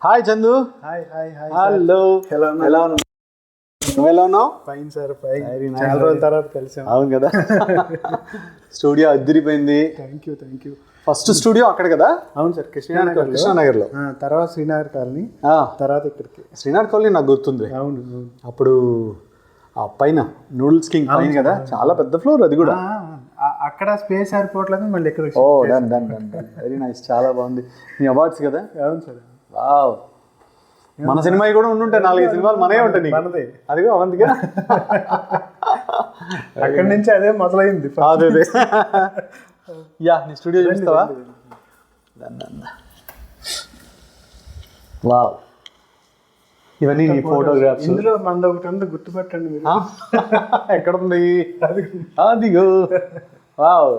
Hi Chandu. Hi hi hi. Hello. ఎలా ఉన్నావు? నువ్వు ఎలా ఉన్నావు? Fine sir, fine. చాలా రోజుల తర్వాత కలిసాం. అవును కదా. స్టూడియో అద్దరిపోయింది. Thank you thank you. First studio అక్కడ కదా? అవును సార్, కృష్ణానగర్లో. తర్వాత శ్రీనగర్ కాలనీ, తర్వాత ఇక్కడికి. శ్రీనగర్ కాలనీ నాకు గుర్తుంది. అవును, అప్పుడు ఆ పైన నూడిల్స్ కింగ్ పైన కదా, చాలా పెద్ద ఫ్లోర్ అది కూడా. అక్కడ స్పేస్ ఎయిర్పోర్ట్ మళ్ళీ ఇక్కడ. Oh done done done done, very nice, చాలా బాగుంది. మీ అవార్డ్స్ కదా? అవును సార్. వావ్, మన సినిమా కూడా ఉండుంటాయి, 4-5 సినిమాలు మనమే ఉంటాయి. మనదే అదిగో అవంతిగా. అక్కడి నుంచి అదే మొదలైంది. అదే యా, నీ స్టూడియో చూపిస్తావా? వావ్, ఇవన్నీ నీ ఫోటోగ్రాఫ్స్. ఇందులో మనది ఒకటి ఉంది, గుర్తుపెట్టండి మీరు. ఎక్కడ ఉంది? అదిగో. వావ్,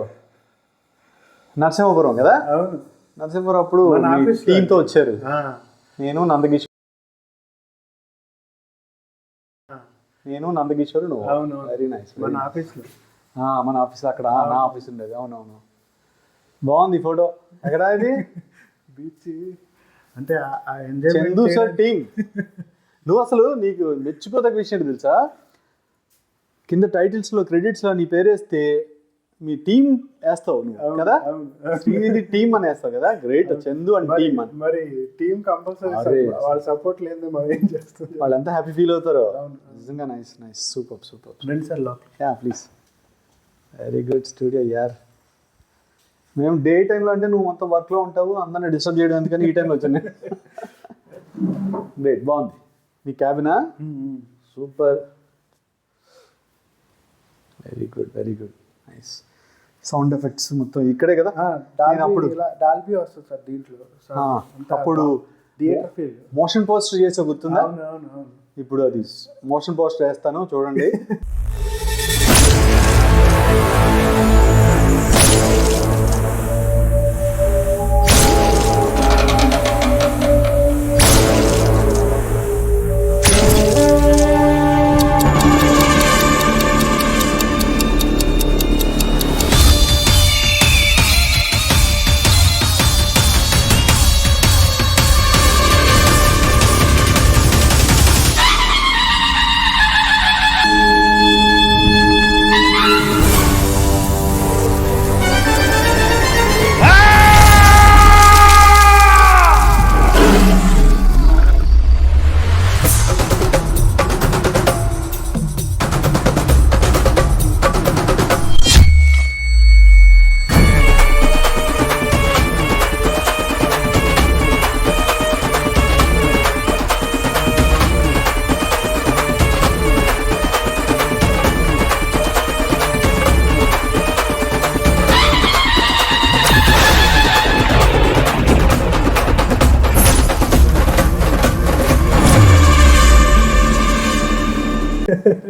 నరసింహపురం కదా? అవును, నరసింహపురం. అప్పుడు టీంతో వచ్చారు, నేను నందకిషోర్ నువ్వు. అవును, వెరీ నైస్. మన ఆఫీస్లో అక్కడ నా ఆఫీస్ ఉండేది. అవునవును, బాగుంది ఫోటో. ఎక్కడ ఇది? బీచ్ అంటే చందు సార్ టీమ్. నువ్వు అసలు నీకు మెచ్చుకోదగ్గ విషయం తెలుసా, కింద టైటిల్స్లో క్రెడిట్స్లో నీ పేరు వేస్తే మీ టీం వేస్తావు నువ్వు కదా, శ్రీనిధి టీం అని వేస్తావు కదా. గ్రేట్, చందు అండ్ టీమ్ అని. మరి టీం కంపల్సరీ, వాళ్ళ సపోర్ట్ లేదు మరి ఏం చేస్తుంది. వాళ్ళు ఎంత హ్యాపీ ఫీల్ అవుతారో నిజంగా. Nice nice, super super. రండి సార్ లోపల. Yeah please. Very good studio యార్. మేము డే టైంలో అంటే నువ్వు మొత్తం వర్క్లో ఉంటావు, అందరిని డిస్టర్బ్ చేయడం ఎందుకని ఈ టైంలో వచ్చాను. గ్రేట్, బాగుంది. నీ క్యాబినా? Super, very good very good, nice. Sound effects మొత్తం ఇక్కడే కదా? అప్పుడు డాల్బీ వస్తుంది సార్ దీంట్లో. అప్పుడు థియేటర్ ఫీల్ మోషన్ పోస్టర్ చేసే గుర్తుందా? అవును. ఇప్పుడు అది మోషన్ పోస్టర్ వేస్తాను చూడండి.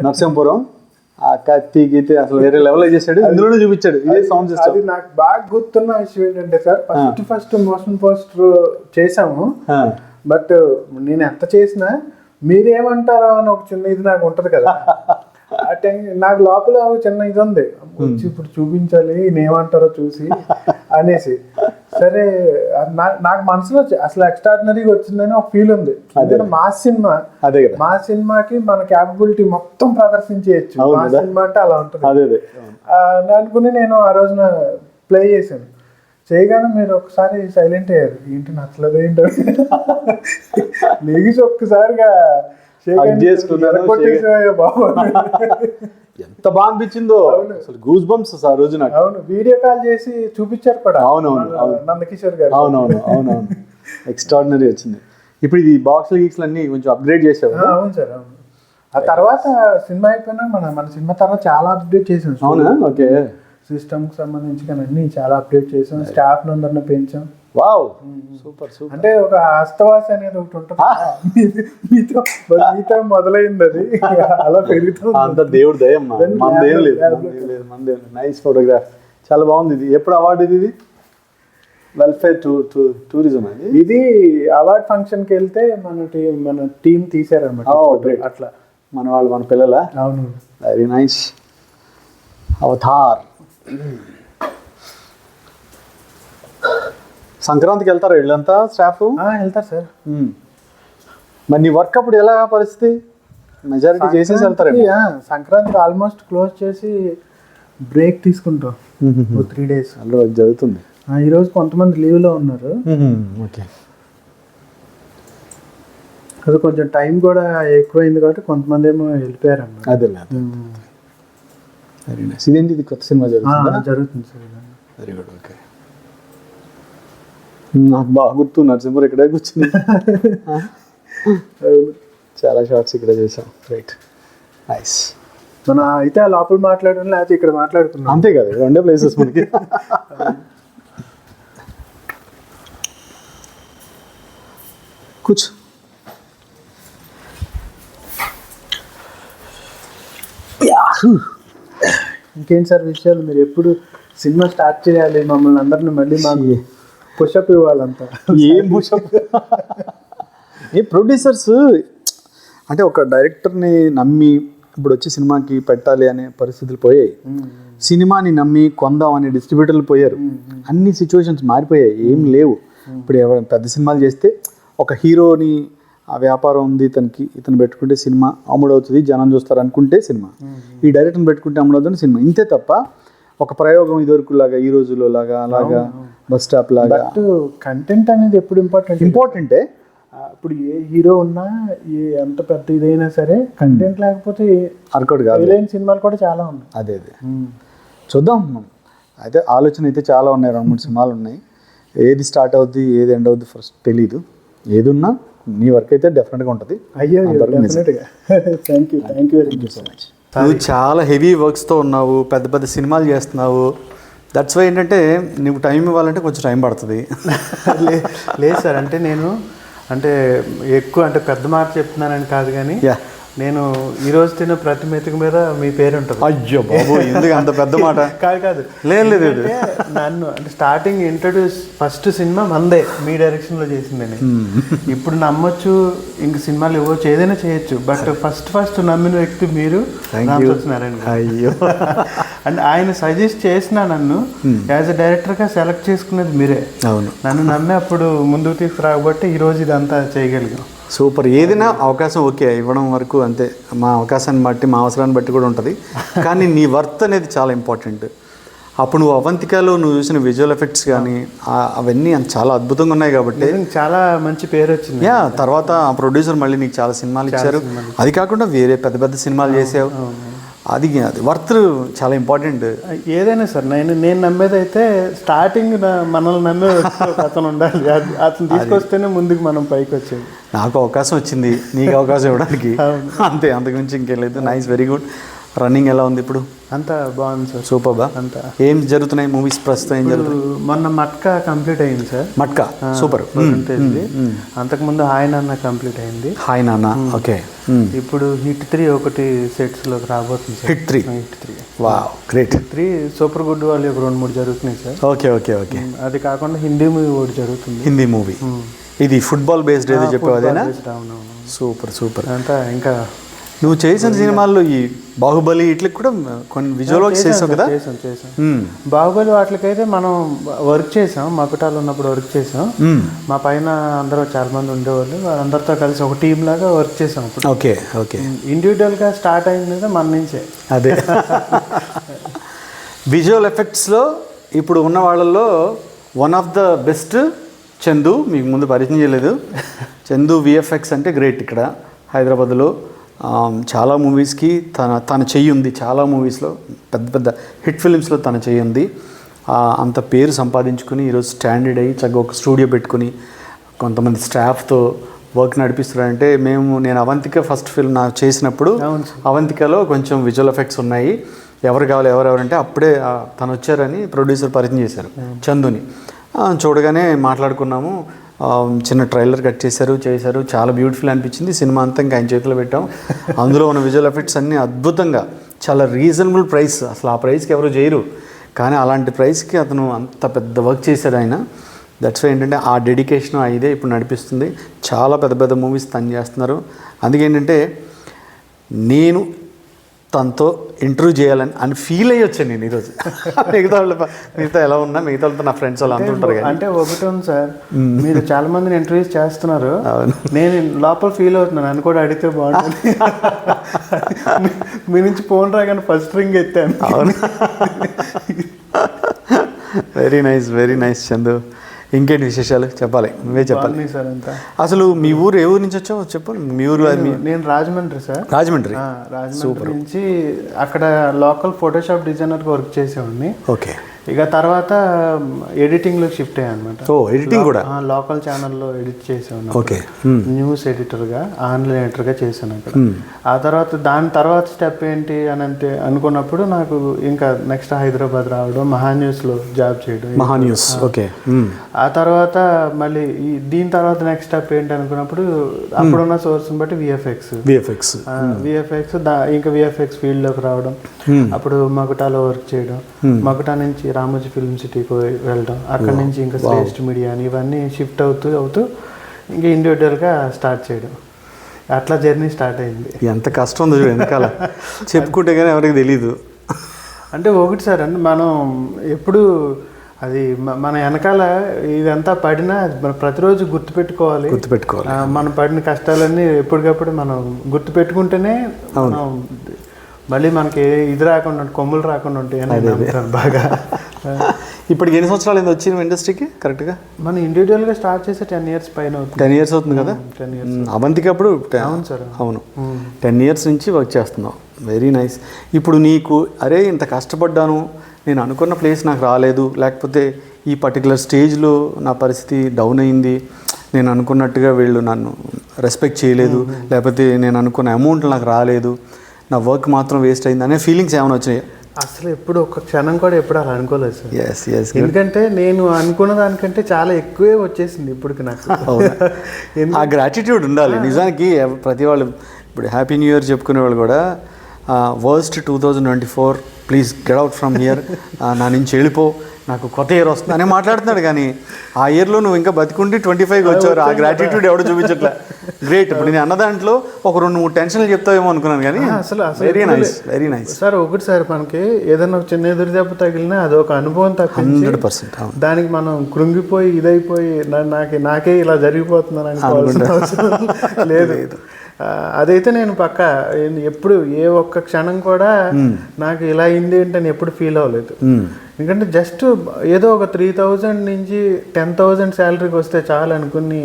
నరసింహపురం ఆ కత్తి గీతి అసలు వేరే లెవెల్ చేశాడు, ఇందులోనే చూపించాడు. ఇదే సౌండ్ సిస్టమ్. అది నాకు బాగా గుర్తున్న విషయం ఏంటంటే సార్, ఫస్ట్ మోషన్ పోస్టర్ చేసాము. బట్ నేను ఎంత చేసినా మీరేమంటారో అని ఒక చిన్న ఇది నాకు ఉంటది కదా. ఆ టైం నాకు లోపల చిన్న ఇది ఉంది, వచ్చి ఇప్పుడు చూపించాలి నేనేమంటారో చూసి అనేసి. సరే, నాకు మనసులో అసలు ఎక్స్ట్రాడినరీగా వచ్చిందని ఒక ఫీల్ ఉంది. మా సినిమాకి మన క్యాపబిలిటీ మొత్తం ప్రదర్శించేయచ్చు. మా సినిమా అంటే అలా ఉంటుంది అనుకుని నేను ఆ రోజున ప్లే చేశాను. చేయగానే మీరు ఒకసారి సైలెంట్ అయ్యారు, ఏంటి నచ్చలేదు ఏంటో లెగిసి ఒక్కసారిగా బాబు ఎంత బాగా అనిపించిందో అసలు. గూస్ బంప్స్ ఆ రోజు నాకు. అవును, వీడియో కాల్ చేసి చూపించారు కూడా. అవునవును, నందకిషోర్ గారు. అవునవును, ఎక్స్ట్రాడినరీ వచ్చింది. ఇప్పుడు ఇది బాక్స్ గీక్స్ అన్ని కొంచెం అప్గ్రేడ్ చేసావు. అవును సార్, అవును. ఆ తర్వాత సినిమా అయిపోయినా మన సినిమా తర్వాత చాలా అప్డేట్ చేసాం. అవునా? ఓకే. సిస్టమ్కి సంబంధించి కానీ అన్ని చాలా అప్డేట్ చేసాం, స్టాఫ్ నందరిని పెంచాం. Wow, super super. అంటే ఒక హస్తవాస అనేది ఒకటి ఉంటుంది, మీతో మొదలైంది అది అలా పెరుగుతుంది. అంత దేవుడు దయం, మనదేం లేదు. నైస్ ఫోటోగ్రాఫ్, చాలా బాగుంది. ఇది ఎప్పుడు అవార్డు? ఇది వెల్ఫేర్ టూరిజం. ఇది అవార్డ్ ఫంక్షన్కి వెళ్తే మన టీం తీసారనమాట. అట్లా మన పిల్లల. అవును, వెరీ నైస్. అవతార్ సంక్రాంతికి వెళ్తారా వీళ్ళంతా స్టాఫ్? వెళ్తారు సార్. మరి నీ వర్క్ అప్పుడు ఎలా పరిస్థితి? మెజారిటీ చేసేసి వెళ్తారు. సంక్రాంతికి ఆల్మోస్ట్ క్లోజ్ చేసి బ్రేక్ తీసుకుంటాం 3 days. అలా జరుగుతుంది. ఈరోజు కొంతమంది లీవ్లో ఉన్నారు. ఓకే, అది కొంచెం టైం కూడా ఎక్కువైంది కాబట్టి కొంతమంది ఏమో వెళ్ళిపోయారు అన్నమాట. అదే వెరీ నైస్. ఇదేంటి, ఇది కొత్త సినిమా జరుగుతుంది సార్. Very good. ఓకే, నాకు బాగా గుర్తు నరసింహర్ ఇక్కడే కూర్చుంది. చాలా షార్ట్స్ ఇక్కడ చేసాం. Right, nice. మనం అయితే లోపల మాట్లాడడం లేకపోతే ఇక్కడ మాట్లాడుకున్నాం, అంతే కదా, రెండే ప్లేసెస్ మనకి. కూర్చో. ఇంకేంటి సార్ విషయాలు? మీరు ఎప్పుడు సినిమా స్టార్ట్ చేయాలి, మమ్మల్ని అందరిని మళ్ళీ మాకు పుషప్ ఇవ్వాలంతా. ఏం పుషప్? ఏ ప్రొడ్యూసర్స్ అంటే ఒక డైరెక్టర్ని నమ్మి ఇప్పుడు వచ్చి సినిమాకి పెట్టాలి అనే పరిస్థితులు పోయాయి. సినిమాని నమ్మి కొందాం అనే డిస్ట్రిబ్యూటర్లు పోయారు. అన్ని సిచ్యువేషన్స్ మారిపోయాయి, ఏం లేవు. ఇప్పుడు ఎవరు పెద్ద సినిమాలు చేస్తే ఒక హీరోని ఆ వ్యాపారం ఉంది ఇతనికి, ఇతను పెట్టుకుంటే సినిమా అమ్ముడవుతుంది, జనం చూస్తారు అనుకుంటే సినిమా, ఈ డైరెక్టర్ని పెట్టుకుంటే అమ్ముడవుతుంది సినిమా, ఇంతే తప్ప ఒక ప్రయోగం ఇదివరకు లాగా ఈ రోజుల్లో లాగా అలాగా బస్ స్టాప్ లాగా. కంటెంట్ అనేది ఎప్పుడు ఇంపార్టెంటే. ఇప్పుడు ఏ హీరో ఉన్నా ఎంత పెద్ద ఇదైనా సరే కంటెంట్ లేకపోతే వర్కౌట్ కాదు. సినిమాలు కూడా చాలా ఉన్నాయి. అదే చూద్దాం. అయితే ఆలోచన అయితే చాలా ఉన్నాయి, 2-3 సినిమాలు ఉన్నాయి. ఏది స్టార్ట్ అవుద్ది ఏది ఎండ్ అవుద్ది ఫస్ట్ తెలీదు. ఏది ఉన్నా నీ వర్క్ అయితే డెఫినెట్గా ఉంటుంది. అయ్యో, thank you very much so much. నువ్వు చాలా హెవీ వర్క్స్తో ఉన్నావు, పెద్ద పెద్ద సినిమాలు చేస్తున్నావు. దట్స్ వై ఏంటంటే నువ్వు టైం ఇవ్వాలంటే కొంచెం టైం పడుతుంది. లేదు సార్, అంటే నేను అంటే ఎక్కువ అంటే పెద్ద మాట చెప్తున్నానని కాదు, కానీ నేను ఈరోజు తిన్న ప్రతి మెతుకు మీద మీ పేరు ఉంటుంది. అయ్యో బాబు, ఎందుకు అంత పెద్ద మాట? కాదు లేదు, నన్ను అంటే స్టార్టింగ్ ఫస్ట్ సినిమా మందే, మీ డైరెక్షన్లో చేసింది నేను. ఇప్పుడు నమ్మొచ్చు, ఇంక సినిమాలు ఇవ్వచ్చు, ఏదైనా చేయొచ్చు, బట్ ఫస్ట్ నమ్మిన వ్యక్తి మీరు, రామసత్యనారాయణ. అయ్యో, అంటే ఆయన సజెస్ట్ చేసినా నన్ను యాజ్ ఎ డైరెక్టర్గా సెలెక్ట్ చేసుకునేది మీరే. అవును, నన్ను నమ్మి అప్పుడు ముందుకు తీసుకురాబట్టి ఈరోజు ఇదంతా చేయగలిగాం. సూపర్. ఏదైనా అవకాశం ఓకే ఇవ్వడం వరకు అంతే, మా అవకాశాన్ని బట్టి మా అవసరాన్ని బట్టి కూడా ఉంటుంది. కానీ నీ వర్త్ అనేది చాలా ఇంపార్టెంట్. అప్పుడు నువ్వు అవంతికలో నువ్వు చూసిన విజువల్ ఎఫెక్ట్స్ కానీ అవన్నీ చాలా అద్భుతంగా ఉన్నాయి కాబట్టి చాలా మంచి పేరు వచ్చింది. తర్వాత ఆ ప్రొడ్యూసర్ మళ్ళీ నీకు చాలా సినిమాలు ఇచ్చారు. అది కాకుండా వేరే పెద్ద పెద్ద సినిమాలు చేసావు. అది వర్త్ చాలా ఇంపార్టెంట్. ఏదైనా సార్, నేను నమ్మేది అయితే స్టార్టింగ్ మనల్ని నమ్మే అతను ఉండాలి, అతను తీసుకొస్తేనే ముందుకు మనం పైకి వచ్చేది. నాకు అవకాశం వచ్చింది, నీకు అవకాశం ఇవ్వడానికి, అంతే, అంతకుమించి ఇంకేం లేదు. Nice, very good. రన్నింగ్ ఎలా ఉంది ఇప్పుడు? అంతా బాగుంది సార్. సూపర్ బా. అంతా ఏం జరుగుతున్నాయి మూవీస్ ప్రస్తుతం? ఏం జరుగుతుంది? మొన్న మట్కా కంప్లీట్ అయింది సార్. మట్కా సూపర్. అంతకుముందు హాయ్ నాన్న కంప్లీట్ అయింది. హాయ్ నాన్న, ఓకే. ఇప్పుడు హిట్ 3 ఒకటి సెట్స్ లోకి రాబోతుంది. Hit 3. Wow, great. 3 super good వాళ్ళు ఒక 2-3 జరుగుతున్నాయి సార్. ఓకే. అది కాకుండా హిందీ మూవీ ఒకటి జరుగుతుంది. హిందీ మూవీ ఇది ఫుట్బాల్ బేస్డ్ ఏదో చెప్పావు అదేనా? సూపర్. అంతా ఇంకా నువ్వు చేసిన సినిమాల్లో ఈ బాహుబలి ఇట్లకి కూడా కొన్ని విజువల్ వర్క్స్ చేసావు కదా? చేసాం. బాహుబలి వాటికైతే మనం వర్క్ చేసాం, మకుటాలు ఉన్నప్పుడు వర్క్ చేసాం. మా పైన అందరూ చాలా మంది ఉండేవాళ్ళు, అందరితో కలిసి ఒక టీం లాగా వర్క్ చేసాం. ఓకే. ఇండివిజువల్గా స్టార్ట్ అయింది మన నుంచే. అదే విజువల్ ఎఫెక్ట్స్లో ఇప్పుడు ఉన్న వాళ్ళల్లో one of the best Chandu. మీకు ముందు పరిచయం చేయలేదు. చందు విఎఫ్ఎక్స్ అంటే గ్రేట్. ఇక్కడ హైదరాబాద్లో చాలా మూవీస్కి తన చెయ్యి ఉంది. చాలా మూవీస్లో పెద్ద హిట్ ఫిలిమ్స్లో తన చెయ్యి ఉంది. అంత పేరు సంపాదించుకుని ఈరోజు స్టాండర్డ్ అయ్యి చక్కగా ఒక స్టూడియో పెట్టుకుని కొంతమంది స్టాఫ్తో వర్క్ నడిపిస్తున్నారంటే నేను అవంతిక ఫస్ట్ ఫిల్మ్ నాకు చేసినప్పుడు అవంతికలో కొంచెం విజువల్ ఎఫెక్ట్స్ ఉన్నాయి, ఎవరు కావాలి ఎవరంటే అప్పుడే తను వచ్చారని ప్రొడ్యూసర్ పరిచయం చేశారు చందుని. చూడగానే మాట్లాడుకున్నాము, చిన్న ట్రైలర్ కట్ చేశారు, చాలా బ్యూటిఫుల్ అనిపించింది. సినిమా అంతా ఇంకా ఆయన చేతిలో పెట్టాం. అందులో ఉన్న విజువల్ ఎఫెక్ట్స్ అన్నీ అద్భుతంగా, చాలా రీజనబుల్ ప్రైస్. అసలు ఆ ప్రైస్కి ఎవరు చేయరు, కానీ అలాంటి ప్రైస్కి అతను అంత పెద్ద వర్క్ చేశాడు ఆయన. దట్స్ వై ఏంటంటే ఆ డెడికేషన్ ఇదే ఇప్పుడు నడిపిస్తుంది. చాలా పెద్ద మూవీస్ తను చేస్తున్నారు. అందుకేంటంటే నేను తనతో ఇంటర్వ్యూ చేయాలని అని ఫీల్ అయ్యి వచ్చాను నేను ఈరోజు. మిగతా ఎలా ఉన్నా మిగతా వాళ్ళతో నా ఫ్రెండ్స్ వాళ్ళు అంత ఉంటారు. అంటే ఒకటి ఉంది సార్, మీరు చాలా మందిని ఇంటర్వ్యూస్ చేస్తున్నారు, నేను లోపల ఫీల్ అవుతున్నాను అని కూడా అడిగితే బాగుంటుంది. మీ నుంచి ఫోన్ రాగానే ఫస్ట్ రింగ్ ఎత్తాను. అవును, వెరీ నైస్ చందు. ఇంకేంటి విశేషాలు చెప్పాలి, నువ్వే చెప్పాలి సార్. అంతా అసలు మీ ఊరు ఏ ఊరు నుంచి వచ్చావు చెప్పు. మీ ఊరు? నేను రాజమండ్రి సార్. రాజమండ్రి నుంచి అక్కడ లోకల్ ఫోటోషాప్ డిజైనర్గా వర్క్ చేసేవాడిని. ఓకే. ఇక తర్వాత ఎడిటింగ్ లో షిఫ్ట్ అయ్యా అనమాట. ఎడిటింగ్ కూడా లోకల్ ఛానల్లో ఎడిట్ చేసాను. ఓకే. న్యూస్ ఎడిటర్ గా, ఆన్లైన్ ఎడిటర్ గా చేశాను అక్కడ. ఆ తర్వాత దాని తర్వాత స్టెప్ ఏంటి అని అంటే అనుకున్నప్పుడు నాకు ఇంకా నెక్స్ట్ హైదరాబాద్ రావడం, మహా న్యూస్ లో జాబ్ చేయడం. మహా న్యూస్. ఓకే. ఆ తర్వాత మళ్ళీ దీని తర్వాత నెక్స్ట్ స్టెప్ ఏంటి అనుకున్నప్పుడు అప్పుడున్న సోర్స్ బట్టి విఎఫ్ఎక్స్ ఇంకా విఎఫ్ఎక్స్ ఫీల్డ్ లోకి రావడం. అప్పుడు మకుటాలో వర్క్ చేయడం, మకుటా నుంచి రామోజీ ఫిల్మ్ సిటీకి వెళ్ళడం, అక్కడ నుంచి ఇంకా శ్రేష్ఠ మీడియా అని ఇవన్నీ షిఫ్ట్ అవుతూ ఇంకా ఇండివిజువల్గా స్టార్ట్ చేయడం. అట్లా జర్నీ స్టార్ట్ అయింది. ఎంత కష్టం ఉందో వెనకాల చెప్పుకుంటే కానీ ఎవరికి తెలీదు. అంటే ఒకటి సార్, అంటే మనం ఎప్పుడు అది మన వెనకాల ఇదంతా పడినా మనం ప్రతిరోజు గుర్తుపెట్టుకోవాలి. మనం పడిన కష్టాలన్నీ ఎప్పటికప్పుడు మనం గుర్తుపెట్టుకుంటేనే మనం మళ్ళీ మనకి ఇది రాకుండా కొమ్ములు రాకుండా ఉంటాయి బాగా. ఇప్పటికి ఎన్ని సంవత్సరాలు ఏంది వచ్చి ఇండస్ట్రీకి కరెక్ట్గా? మనం ఇండివిజువల్గా స్టార్ట్ చేసి 10 years పైన అవుతుంది. 10 years అవుతుంది కదా. 10 years. అవంతికి అప్పుడు అవును సార్. అవును, 10 years నుంచి వర్క్ చేస్తున్నావు. Very nice. ఇప్పుడు నీకు అరే ఇంత కష్టపడ్డాను, నేను అనుకున్న ప్లేస్ నాకు రాలేదు, లేకపోతే ఈ పర్టికులర్ స్టేజ్లో నా పరిస్థితి డౌన్ అయింది, నేను అనుకున్నట్టుగా వీళ్ళు నన్ను రెస్పెక్ట్ చేయలేదు, లేకపోతే నేను అనుకున్న అమౌంట్ నాకు రాలేదు, నా వర్క్ మాత్రం వేస్ట్ అయింది అనే ఫీలింగ్స్ ఏమైనా వచ్చినాయి? అసలు ఎప్పుడు ఒక్క క్షణం కూడా ఎప్పుడు అలా అనుకోలేదు సార్. ఎస్. ఎందుకంటే నేను అనుకున్న దానికంటే చాలా ఎక్కువే వచ్చేసింది ఇప్పటికి నాకు. ఆ గ్రాటిట్యూడ్ ఉండాలి నిజానికి. ప్రతి వాళ్ళు ఇప్పుడు హ్యాపీ న్యూ ఇయర్ చెప్పుకునే వాళ్ళు కూడా worst 2024 please get out from here, నా నుంచి వెళ్ళిపో, నాకు కొత్త ఇయర్ వస్తుంది అని మాట్లాడుతున్నాడు. కానీ ఆ ఇయర్లో నువ్వు ఇంకా బతికుండి 25 వచ్చారు. ఆ గ్రాటిట్యూడ్ ఎవడో చూపించట్లే. గ్రేట్. ఇప్పుడు నేను అన్న దాంట్లో ఒక 2-3 టెన్షన్లు చెప్తావేమో అనుకున్నాను, కానీ అసలు వెరీ నైస్ సార్. ఒకటి సార్, మనకి ఏదైనా చిన్న ఎదురు దెబ్బ తగిలినా అది ఒక అనుభవం తప్పించి 100% దానికి మనం కృంగిపోయి ఇదైపోయి నాకే ఇలా జరిగిపోతుందని అనుకోవాల్సిన అవసరం లేదు. అదైతే నేను పక్క ఎప్పుడు ఏ ఒక్క క్షణం కూడా నాకు ఇలా అయింది ఏంటని ఎప్పుడు ఫీల్ అవ్వలేదు. ఎందుకంటే జస్ట్ ఏదో ఒక 3000 నుంచి 10,000 శాలరీకి వస్తే చాలు అనుకుని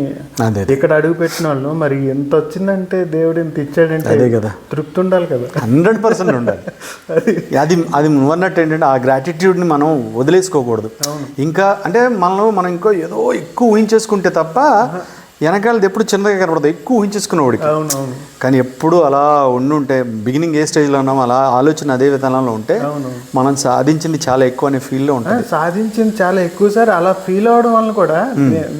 ఇక్కడ అడుగు పెట్టిన వాళ్ళు, మరి ఎంత వచ్చిందంటే దేవుడు ఎంత ఇచ్చాడంటే తృప్తి ఉండాలి కదా. 100% ఉండాలి. అది నువ్వు అన్నట్టు ఏంటంటే ఆ గ్రాటిట్యూడ్ని మనం వదిలేసుకోకూడదు. ఇంకా అంటే మనం ఇంకో ఏదో ఎక్కువ ఊహించేసుకుంటే తప్ప వెనకాలది ఎప్పుడు చిన్నగా కనపడదు, ఎక్కువ ఊహించేసుకునేవాడికి. కానీ ఎప్పుడు అలా ఉండుంటే, బిగినింగ్ ఏ స్టేజ్లో ఉన్నామో అలా ఆలోచన అదే విధానంలో ఉంటే మనం సాధించింది చాలా ఎక్కువ అనే ఫీల్లో ఉంటుంది. సాధించింది చాలా ఎక్కువ సార్. అలా ఫీల్ అవడం వల్ల కూడా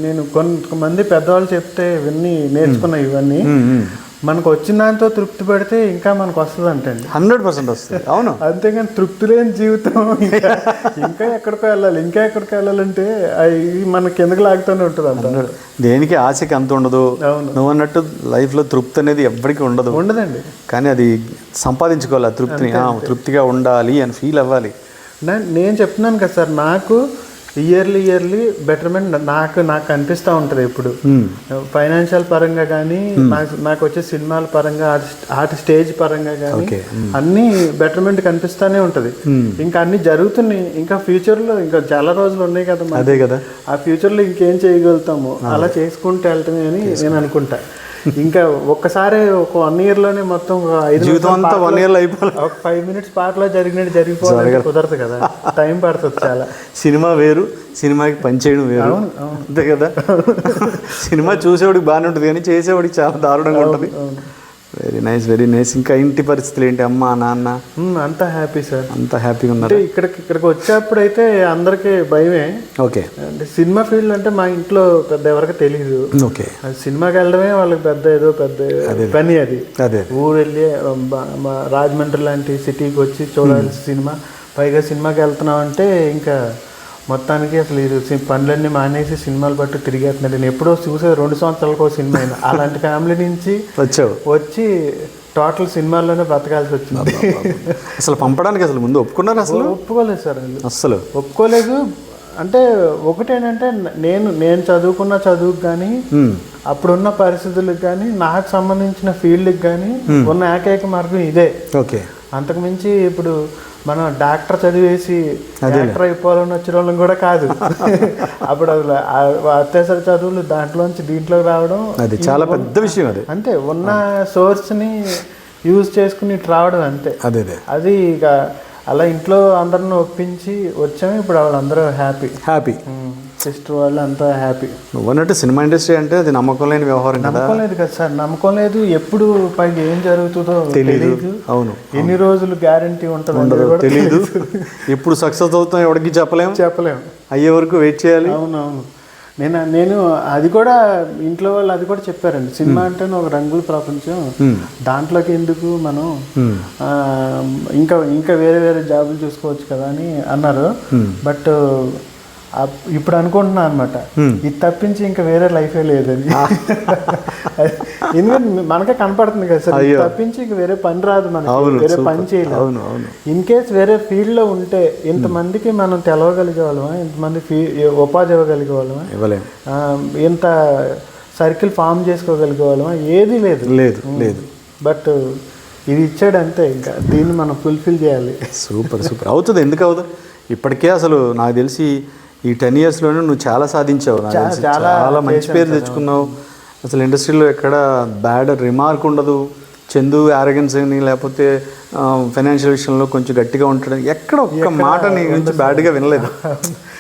నేను కొంతమంది పెద్దవాళ్ళు చెప్తే విన్ని నేర్చుకున్నా ఇవన్నీ. మనకు వచ్చిన దాంతో తృప్తి పడితే ఇంకా మనకు వస్తుంది అంటే 100% వస్తుంది. అవును, అంతేగాని తృప్తి లేని జీవితం ఇంకా ఎక్కడికో వెళ్ళాలంటే అవి మన కిందకి లాగుతూనే ఉంటుంది. అంత దేనికి ఆశకి అంత ఉండదు. నువ్వు అన్నట్టు లైఫ్లో తృప్తి అనేది ఎవ్వరికి ఉండదండి. కానీ అది సంపాదించుకోవాలి. ఆ తృప్తిని తృప్తిగా ఉండాలి అని ఫీల్ అవ్వాలి. నేను చెప్తున్నాను కదా సార్, నాకు ఇయర్లీ బెటర్మెంట్ నాకు అనిపిస్తూ ఉంటుంది ఎప్పుడు. ఫైనాన్షియల్ పరంగా కానీ, నాకు వచ్చే సినిమాల పరంగా, ఆర్ట్ స్టేజ్ పరంగా కానీ అన్నీ బెటర్మెంట్ కనిపిస్తూనే ఉంటుంది. ఇంకా అన్ని జరుగుతున్నాయి. ఇంకా ఫ్యూచర్లో ఇంకా చాలా రోజులు ఉన్నాయి కదా. అదే కదా, ఆ ఫ్యూచర్లో ఇంకేం చేయగలుగుతాము అలా చేసుకుంటూ వెళ్తామే అని నేను అనుకుంటా. ఇంకా ఒక్కసారి ఒక 1 yearలోనే మొత్తం 5 minutes పాటలో జరిగిపోవాలి కుదరదు కదా, టైం పడుతుంది చాలా. సినిమా వేరు, సినిమాకి పనిచేయడం వేరు. అంతే కదా. సినిమా చూసేవాడికి బాగానే ఉంటుంది కానీ చేసేవాడికి చాలా దారుణంగా ఉంటుంది. Very nice. ఇంకా ఇంటి పరిస్థితులు ఏంటి? అమ్మ నాన్న అంతా హ్యాపీ సార్, అంతా హ్యాపీగా ఉన్నారు. ఇక్కడికి వచ్చేప్పుడు అయితే అందరికీ భయమే. ఓకే. అంటే సినిమా ఫీల్డ్ అంటే మా ఇంట్లో పెద్ద ఎవరికి తెలియదు. ఓకే. సినిమాకి వెళ్ళడమే వాళ్ళకి పెద్ద పని. అది ఊరు వెళ్ళి రాజమండ్రి లాంటి సిటీకి వచ్చి చూడాల్సిన సినిమా, పైగా సినిమాకి వెళ్తున్నాం అంటే ఇంకా మొత్తానికి అసలు ఈ పనులన్నీ మానేసి సినిమాలు బట్టి తిరిగేస్తున్నాడు. నేను ఎప్పుడో చూసే 2 సంవత్సరాలకు సినిమా అయినా అలాంటి ఫ్యామిలీ నుంచి వచ్చి టోటల్ సినిమాల్లోనే బ్రతకాల్సి వచ్చింది. అసలు పంపడానికి అసలు ముందు ఒప్పుకున్నారు? అసలు ఒప్పుకోలేదు సార్, అసలు ఒప్పుకోలేదు. అంటే ఒకటేంటంటే నేను చదువుకున్న చదువుకు కానీ అప్పుడున్న పరిస్థితులకు కానీ నాకు సంబంధించిన ఫీల్డ్కి కానీ ఉన్న ఏకైక మార్గం ఇదే. ఓకే. అంతకుమించి ఇప్పుడు మనం డాక్టర్ చదివేసి డాక్టర్ అయిపోవాలని వచ్చిన వాళ్ళం కూడా కాదు. అప్పుడు అసలు అత్యవసర చదువులు దాంట్లోంచి దీంట్లోకి రావడం అది చాలా పెద్ద విషయం. అది అంతే, ఉన్న సోర్స్ని యూజ్ చేసుకుని ఇటు రావడం అంతే. అది ఇక అలా ఇంట్లో అందరిని ఒప్పించి వచ్చాము. ఇప్పుడు వాళ్ళందరూ హ్యాపీ, సిస్టర్ వాళ్ళు అంతా హ్యాపీ. నువ్వు అన్నట్టు సినిమా ఇండస్ట్రీ అంటే అది నమ్మకం లేని వ్యవహారం. నమ్మకం లేదు కదా సార్, నమ్మకం లేదు. ఎప్పుడు పైకి ఏం జరుగుతుందో తెలియదు. అవును, ఎన్ని రోజులు గ్యారంటీ ఉంటుందో తెలియదు. ఎప్పుడు సక్సెస్ అవుతాం ఎవరికి చెప్పలేము. అయ్యే వరకు వెయిట్ చేయాలి. అవునవును. నేను అది కూడా ఇంట్లో వాళ్ళు అది కూడా చెప్పారండి. సినిమా అంటే ఒక రంగుల ప్రపంచం, దాంట్లోకి ఎందుకు మనం ఇంకా వేరే జాబులు చూసుకోవచ్చు కదా అని అన్నారు. బట్ ఇప్పుడు అనుకుంటున్నా అనమాట, ఇది తప్పించి ఇంకా వేరే లైఫే లేదని. ఎందుకంటే మనకే కనపడుతుంది కదా సార్, ఇది తప్పించి ఇంకా వేరే పని రాదు మనకి, వేరే పని చేయలేదు. ఇన్ కేస్ వేరే ఫీల్డ్ లో ఉంటే ఇంతమందికి మనం తెలవగలిగే వాళ్ళమా, ఇంతమంది ఉపాధి ఇవ్వగలిగే వాళ్ళమా, ఇంత సర్కిల్ ఫామ్ చేసుకోగలిగే వాళ్ళమా, ఏది లేదు. బట్ ఇది ఇచ్చాడు అంతే, ఇంకా దీన్ని మనం ఫుల్ఫిల్ చేయాలి. సూపర్ అవుతుంది. ఎందుకు అవుతుంది? ఇప్పటికే అసలు నాకు తెలిసి ఈ 10 yearsలోనే నువ్వు చాలా సాధించావు. చాలా మంచి పేరు తెచ్చుకున్నావు. అసలు ఇండస్ట్రీలో ఎక్కడ బ్యాడ్ రిమార్క్ ఉండదు. చందు యారగెన్స్ అని లేకపోతే ఫైనాన్షియల్ విషయంలో కొంచెం గట్టిగా ఉంటాడు, ఎక్కడ ఒక్క మాట నీ గురించి బ్యాడ్గా వినలేదు.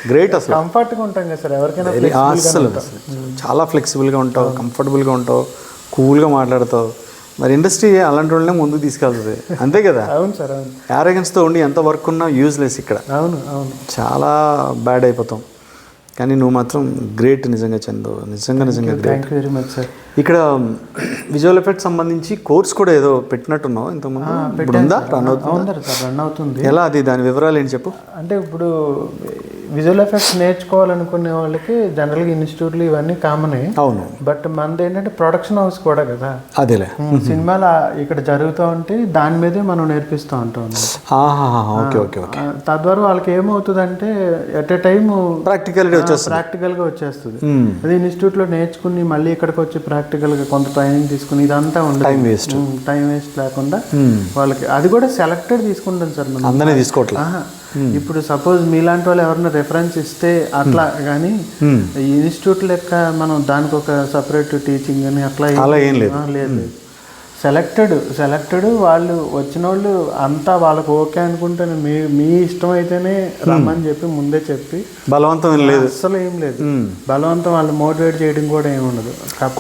గ్రేట్. అసలు కంఫర్ట్గా ఉంటాం కదా సార్ ఎవరికైనా. అసలు చాలా ఫ్లెక్సిబుల్గా ఉంటావు, కంఫర్టబుల్గా ఉంటావు, కూల్గా మాట్లాడతావు. మరి ఇండస్ట్రీ అలాంటి వాళ్ళనే ముందుకు తీసుకెళ్తుంది, అంతే కదా? అవును సార్, అవును. యారగెన్స్తో ఉండి ఎంత వర్క్ ఉన్నా యూజ్లెస్ ఇక్కడ. అవును, చాలా బ్యాడ్ అయిపోతాం. కానీ నువ్వు మాత్రం గ్రేట్, నిజంగా చందు, నిజంగా great. Thank you very much sir. ఇక్కడ విజువల్ ఎఫెక్ట్స్ సంబంధించి కోర్స్ కూడా ఏదో పెట్టినట్టున్నావు ఇంతకుముందు, ఇప్పుడు ఉందా? రన్ అవుతుంది. ఎలా అది, దాని వివరాలు ఏంటి చెప్పు. అంటే ఇప్పుడు విజువల్ ఎఫెక్ట్స్ నేర్చుకోవాలనుకునే వాళ్ళకి జనరల్గా ఇన్స్టిట్యూట్లు ఇవన్నీ కామనే. అవును. బట్ మనది ఏంటంటే ప్రొడక్షన్ హౌస్ కూడా కదా. అదేలే, సినిమాలు ఇక్కడ జరుగుతూ ఉంటే దాని మీదే మనం నేర్పిస్తూ ఉంటాం. తద్వారా వాళ్ళకి ఏమవుతుందంటే ఎట్ ఏ టైమ్ ప్రాక్టికల్గా వచ్చేస్తుంది. అది ఇన్స్టిట్యూట్లో నేర్చుకుని మళ్ళీ ఇక్కడికి వచ్చి ప్రాక్టికల్గా కొంత ట్రైనింగ్ తీసుకుని ఇదంతా ఉండదు. టైం వేస్ట్ లేకుండా వాళ్ళకి అది కూడా సెలెక్టెడ్ తీసుకుంటాం సార్ మనం, అందరినీ తీసుకోవట్లేదు. ఇప్పుడు సపోజ్ మీలాంటి వాళ్ళు ఎవరైనా రెఫరెన్స్ ఇస్తే అట్లా, కానీ ఈ ఇన్స్టిట్యూట్ లెక్క మనం దానికి ఒక సపరేట్ టీచింగ్ అని అట్లా ఏం లేదు. సెలెక్టెడ్ వాళ్ళు వచ్చిన వాళ్ళు అంతా వాళ్ళకి ఓకే అనుకుంటే మీ ఇష్టం అయితేనే రమ్మని చెప్పి ముందే చెప్పి, బలవంతం లేదు, అస్సలు ఏం లేదు. బలవంతం వాళ్ళు మోటివేట్ చేయడం కూడా ఏమి ఉండదు.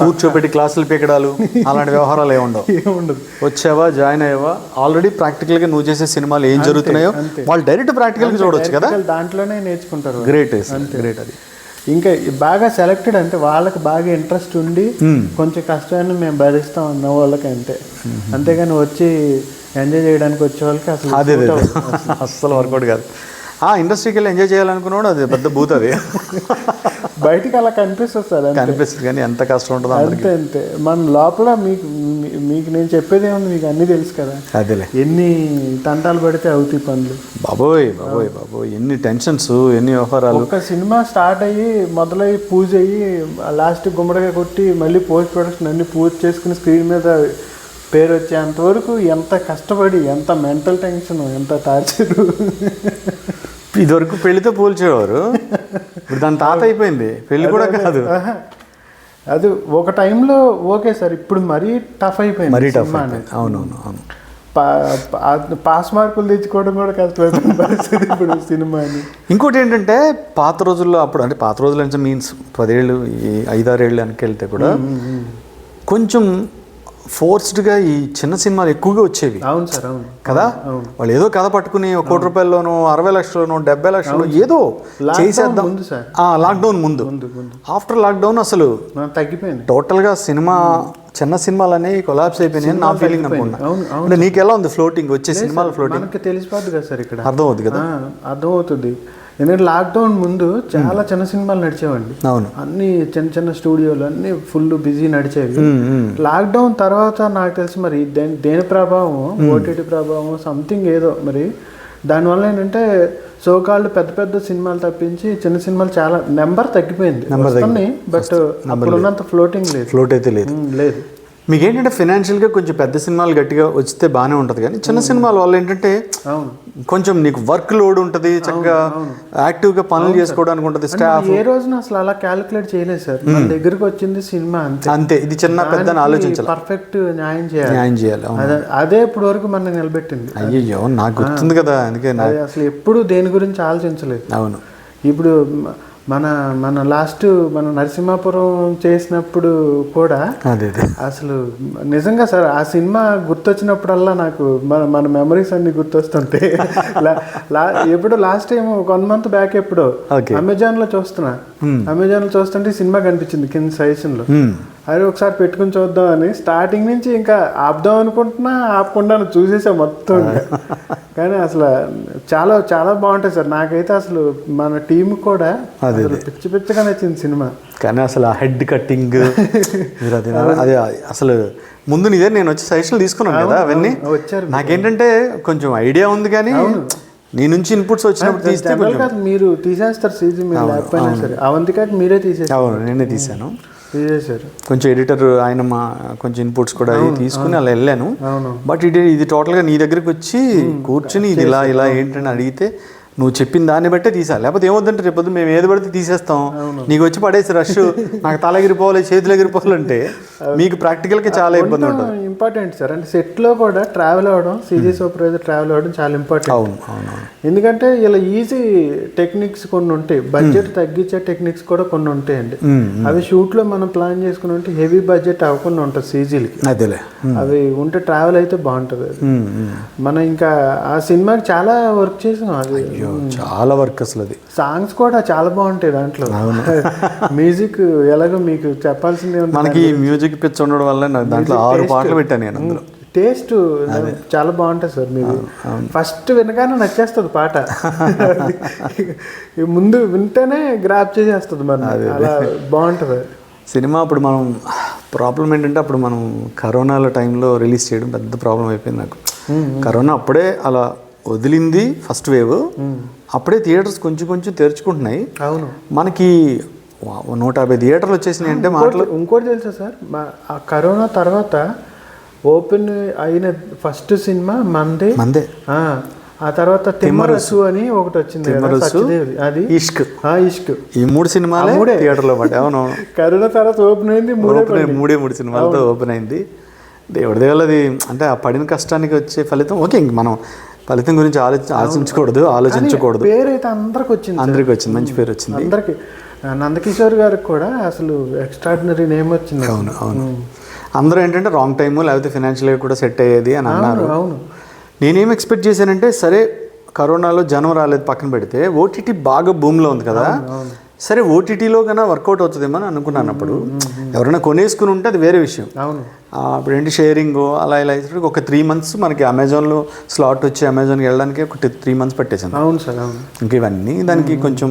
కూర్చోబెట్టి క్లాసులు పీకడాలు అలాంటి వ్యవహారాలు ఏముండదు. వచ్చావా, జాయిన్ అయ్యావా, ఆల్రెడీ ప్రాక్టికల్గా నువ్వు చేసే సినిమాలు ఏం జరుగుతున్నాయో వాళ్ళు డైరెక్ట్ ప్రాక్టికల్గా చూడవచ్చు కదా, దాంట్లోనే నేర్చుకుంటారు. గ్రేట్. అది ఇంకా బాగా సెలెక్టెడ్ అంటే వాళ్ళకి బాగా ఇంట్రెస్ట్ ఉండి కొంచెం కష్టమైన మేము భరిస్తాం అన్న వాళ్ళకి అంతే. అంతేగాని వచ్చి ఎంజాయ్ చేయడానికి వచ్చే వాళ్ళకి అస్సలు వర్కౌట్ కాదు. ఇండస్ట్రీకి వెళ్ళి ఎంజాయ్ చేయాలనుకున్నాడు అది పెద్ద బూత్. అది బయటికి అలా కనిపిస్తుంది సార్, కనిపిస్తుంది కానీ ఎంత కష్టం ఉంటుందో అంతే. మన లోపల మీకు నేను చెప్పేది ఏమన్నా మీకు అన్నీ తెలుసు కదా. అదేలే, ఎన్ని తంటాలు పడితే అవుతాయి పనులు. బాబోయ్ ఎన్ని టెన్షన్స్, ఎన్ని వ్యవహారాలు. ఒక సినిమా స్టార్ట్ అయ్యి మొదలయ్యి పూజ అయ్యి లాస్ట్ గుమ్మడిగా కొట్టి మళ్ళీ పోస్ట్ ప్రొడక్షన్ అన్ని పూర్తి చేసుకుని స్క్రీన్ మీద పేరు వచ్చేంతవరకు ఎంత కష్టపడి, ఎంత మెంటల్ టెన్షన్, ఎంత టార్చర్. ఇదివరకు పెళ్లితో పోల్చేవారు, ఇప్పుడు దాని తాత అయిపోయింది, పెళ్లి కూడా కాదు. అది ఒక టైంలో ఓకే సార్, ఇప్పుడు మరీ టఫ్ అయిపోయింది. అవును. పాస్ మార్కులు తెచ్చుకోవడం కూడా కష్టమైపోయింది పరిస్థితి ఇప్పుడు సినిమాని. ఇంకోటి ఏంటంటే పాత రోజుల్లో, అప్పుడు అంటే పాత రోజులు అంటే మీన్స్ 10 ఏళ్ళు 5-6 ఏళ్ళు వెనకెళ్తే కూడా కొంచెం ఫోర్స్డ్గా ఈ చిన్న సినిమాలు ఎక్కువగా వచ్చేవి. అవును సార్, అవును కదా. వాళ్ళు ఏదో కథ పట్టుకుని 1 కోటి రూపాయల్లోనో 60 లక్షల్లోనో 70 లక్షలు ఏదో చేసేద్దాం. లాక్డౌన్ ముందు, ఆఫ్టర్ లాక్డౌన్ అసలు తగ్గిపోయింది టోటల్గా. సినిమా చిన్న సినిమాలు అనేవి కొలాప్స్ అయిపోయినాయి నా ఫీలింగ్ అనుకున్నా. అంటే నీకు ఎలా ఉంది ఫ్లోటింగ్ వచ్చే సినిమాల ఫ్లోటింగ్? మనకి తెలిసిపోద్ది కదా సార్, ఇక్కడ అర్థమవుతుంది కదా. అర్థమవుతుంది. ఎందుకంటే లాక్డౌన్ ముందు చాలా చిన్న సినిమాలు నడిచేవండి. అవును, అన్ని చిన్న చిన్న స్టూడియోలు అన్ని ఫుల్ బిజీ నడిచేవి. లాక్డౌన్ తర్వాత నాకు తెలిసి మరి దేని ప్రభావం, ఓటీటీ ప్రభావం సంథింగ్ ఏదో మరి దానివల్ల ఏంటంటే సోకాళ్ళు పెద్ద పెద్ద సినిమాలు తప్పించి చిన్న సినిమాలు చాలా నెంబర్ తగ్గిపోయింది. బట్ అప్పుడు ఉన్నంత ఫ్లోట్ అయితే లేదు. లేదు. మీకు ఏంటంటే ఫైనాన్షియల్గా కొంచెం పెద్ద సినిమాలు గట్టిగా వస్తే బాగానే ఉంటుంది, కానీ చిన్న సినిమాల వల్ల ఏంటంటే కొంచెం నీకు వర్క్ లోడ్ ఉంటుంది, చక్కగా యాక్టివ్గా పనులు చేసుకోవడానికి ఉంటుంది. స్టాఫ్ ఏ రోజున అసలు అలా క్యాలిక్యులేట్ చేయలేదు సార్. మన దగ్గరకు వచ్చింది సినిమా అంతే, ఇది చిన్న పెద్ద ఆలోచించాలి, పర్ఫెక్ట్ న్యాయం చేయాలి. అదే ఇప్పుడు వరకు మనం నిలబెట్టింది. అయ్యో నాకు గుర్తుంది కదా, అందుకే అసలు ఎప్పుడు దేని గురించి ఆలోచించలేదు. అవును, ఇప్పుడు మన లాస్ట్ మన నరసింహాపురం చేసినప్పుడు కూడా అసలు నిజంగా సార్ ఆ సినిమా గుర్తొచ్చినప్పుడల్లా నాకు మన మెమరీస్ అన్ని గుర్తొస్తుంటే ఎప్పుడు లాస్ట్ టైం 1 month బ్యాక్ ఎప్పుడో అమెజాన్లో చూస్తుంటే సినిమా కనిపించింది కింద సజెషన్లో. అది ఒకసారి పెట్టుకుని చూద్దాం అని స్టార్టింగ్ నుంచి ఇంకా ఆపుదాం అనుకుంటున్నా, ఆపకుండా చూసేసా మొత్తం. కానీ అసలు చాలా చాలా బాగుంటాయి సార్. నాకైతే అసలు మన టీం కూడా పిచ్చి పిచ్చిగా నచ్చింది సినిమా. కానీ అసలు ఆ హెడ్ కట్టింగ్ అది అసలు ముందు నిజే నేను వచ్చి సజెషన్లు తీసుకున్నాను కదా, అవన్నీ వచ్చారు. నాకేంటంటే కొంచెం ఐడియా ఉంది, కానీ నీ నుంచి ఇన్పుట్స్ వచ్చినప్పుడు తీస్తే మీరు తీసేస్తారు సీజీ, మీరు లేకపోయినా సరే. అవంతికాక మీరే తీసేసారు. నేనే తీసాను. కొంచెం ఎడిటర్ ఆయన కొంచెం ఇన్పుట్స్ కూడా తీసుకుని అలా వెళ్ళాను. బట్ ఇది టోటల్గా నీ దగ్గరికి వచ్చి కూర్చుని ఇది ఇలా ఇలా ఏంటని అడిగితే నువ్వు చెప్పిన దాన్ని బట్టే తీసాలి. లేకపోతే ఏమవుతుందంటే రేపు మేము ఏది పడితే తీసేస్తాం, నీకు వచ్చి పడేసి రష్, నాకు తల ఎగిరిపోవాలి చేతులు ఎగిరిపోవాలంటే మీకు ప్రాక్టికల్గా చాలా ఇబ్బంది ఉంటుంది. ఇంపార్టెంట్ సార్, అంటే సెట్లో కూడా ట్రావెల్ అవ్వడం, సీజీ సూపర్వైజర్ ట్రావెల్ అవ్వడం చాలా ఇంపార్టెంట్. అవును. ఎందుకంటే ఇలా ఈజీ టెక్నిక్స్ కొన్ని ఉంటాయి, బడ్జెట్ తగ్గించే టెక్నిక్స్ కూడా కొన్ని ఉంటాయండి. అవి షూట్లో మనం ప్లాన్ చేసుకుని ఉంటే హెవీ బడ్జెట్ అవ్వకుండా ఉంటుంది సీజీలకి. అదేలే, అవి ఉంటే ట్రావెల్ అయితే బాగుంటుంది. మనం ఇంకా ఆ సినిమాకి చాలా వర్క్ చేసాం. అది చాలా వర్క్ అసలు. అది సాంగ్స్ కూడా చాలా బాగుంటాయి దాంట్లో. మ్యూజిక్ ఎలాగో మీకు చెప్పాల్సిందే ఉంది. మనకి మ్యూజిక్ పిచ్చి ఉండడం వల్ల దాంట్లో 6 పాటలు పెట్టాను నేను అందులో. టేస్ట్ చాలా బాగుంటుంది సార్. మీరు ఫస్ట్ వినగానే నచ్చేస్తుంది పాట, ముందు వింటేనే గ్రాప్ చేసేస్తుంది మరి, అలా బాగుంటుంది సినిమా. అప్పుడు మనం ప్రాబ్లం ఏంటంటే అప్పుడు మనం కరోనాలో టైంలో రిలీజ్ చేయడం పెద్ద ప్రాబ్లం అయిపోయింది నాకు. కరోనా అప్పుడే అలా వదిలింది ఫస్ట్ వేవ్, అప్పుడే థియేటర్స్ కొంచెం కొంచెం తెరుచుకుంటున్నాయి. అవును, మనకి 150 థియేటర్లు వచ్చేసినాయి అంటే మాటలు. ఇంకోటి తెలుసా సార్, ఆ కరోనా తర్వాత ఓపెన్ అయిన ఫస్ట్ సినిమా మందే. ఆ తర్వాత తిమ్మరసు అని ఒకటి వచ్చింది, అది ఇష్క్. ఈ 3 సినిమాలు థియేటర్లో పడ్డాయి. అవును, కరోనా తర్వాత ఓపెన్ అయింది, మూడే సినిమాలతో ఓపెన్ అయింది. దేవుడి దేవుళ్ళది అంటే ఆ పడిన కష్టానికి వచ్చే ఫలితం. ఓకే, ఇంక మనం ఫలితం గురించి ఆలోచించకూడదు. పేరు అయితే అందరికి వచ్చింది, మంచి పేరు వచ్చింది అందరికి. నందకిషోర్ గారికి కూడా అసలు ఎక్స్ట్రాడినరీ నేమ్ వచ్చింది. అవును. అందరూ ఏంటంటే రాంగ్ టైము లేకపోతే ఫైనాన్షియల్గా కూడా సెట్ అయ్యేది అని అన్నారు. అవును, నేనేం ఎక్స్పెక్ట్ చేశానంటే సరే కరోనాలో జనం రాలేదు పక్కన పెడితే, ఓటీటీ బాగా భూమిలో ఉంది కదా, సరే ఓటీటీలో కన్నా వర్కౌట్ అవుతుందేమో అని అనుకున్నాను. అప్పుడు ఎవరైనా కొనేసుకుని ఉంటే అది వేరే విషయం. అప్పుడు ఏంటి షేరింగ్ అలా ఇలా ఒక 3 months మనకి అమెజాన్లో స్లాట్ వచ్చి అమెజాన్కి వెళ్ళడానికి ఒక 3 months పట్టేసాను. అవును సార్, అవును. ఇంక ఇవన్నీ దానికి కొంచెం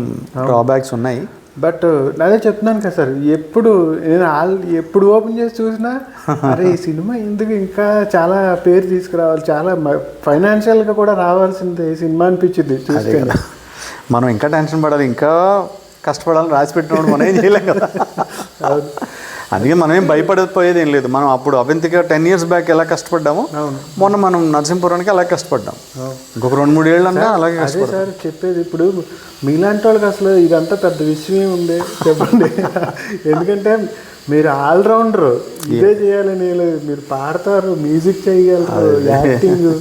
డ్రాబ్యాక్స్ ఉన్నాయి. బట్ అదే చెప్తున్నాను కదా సార్, ఎప్పుడు ఓపెన్ చేసి చూసినా అరే ఈ సినిమా ఎందుకు ఇంకా చాలా పేరు తీసుకురావాలి, చాలా ఫైనాన్షియల్గా కూడా రావాల్సిందే ఈ సినిమా అనిపించింది చూస్తే. మనం ఇంకా టెన్షన్ పడాలి, ఇంకా కష్టపడాలని రాసి పెట్టినప్పుడు మనం ఏం చేయలేం కదా. అందుకే మనం ఏం భయపడకపోయేది ఏం లేదు. మనం అప్పుడు అవంతిగా 10 years బ్యాక్ ఎలా కష్టపడ్డామో మొన్న మనం నరసింహపురానికి అలా కష్టపడ్డాం. ఇంకొక 2-3 ఏళ్ళు అన్నా అలాగే కష్టపడ్డాం. సార్ చెప్పేది ఇప్పుడు మీలాంటి వాళ్ళకి అసలు ఇదంతా పెద్ద విషయం ఉంది చెప్పండి. ఎందుకంటే మీరు ఆల్రౌండర్, ఇదే చేయాలని లేదు. మీరు పాడతారు, మ్యూజిక్ చేయగలరు, యాక్టింగ్,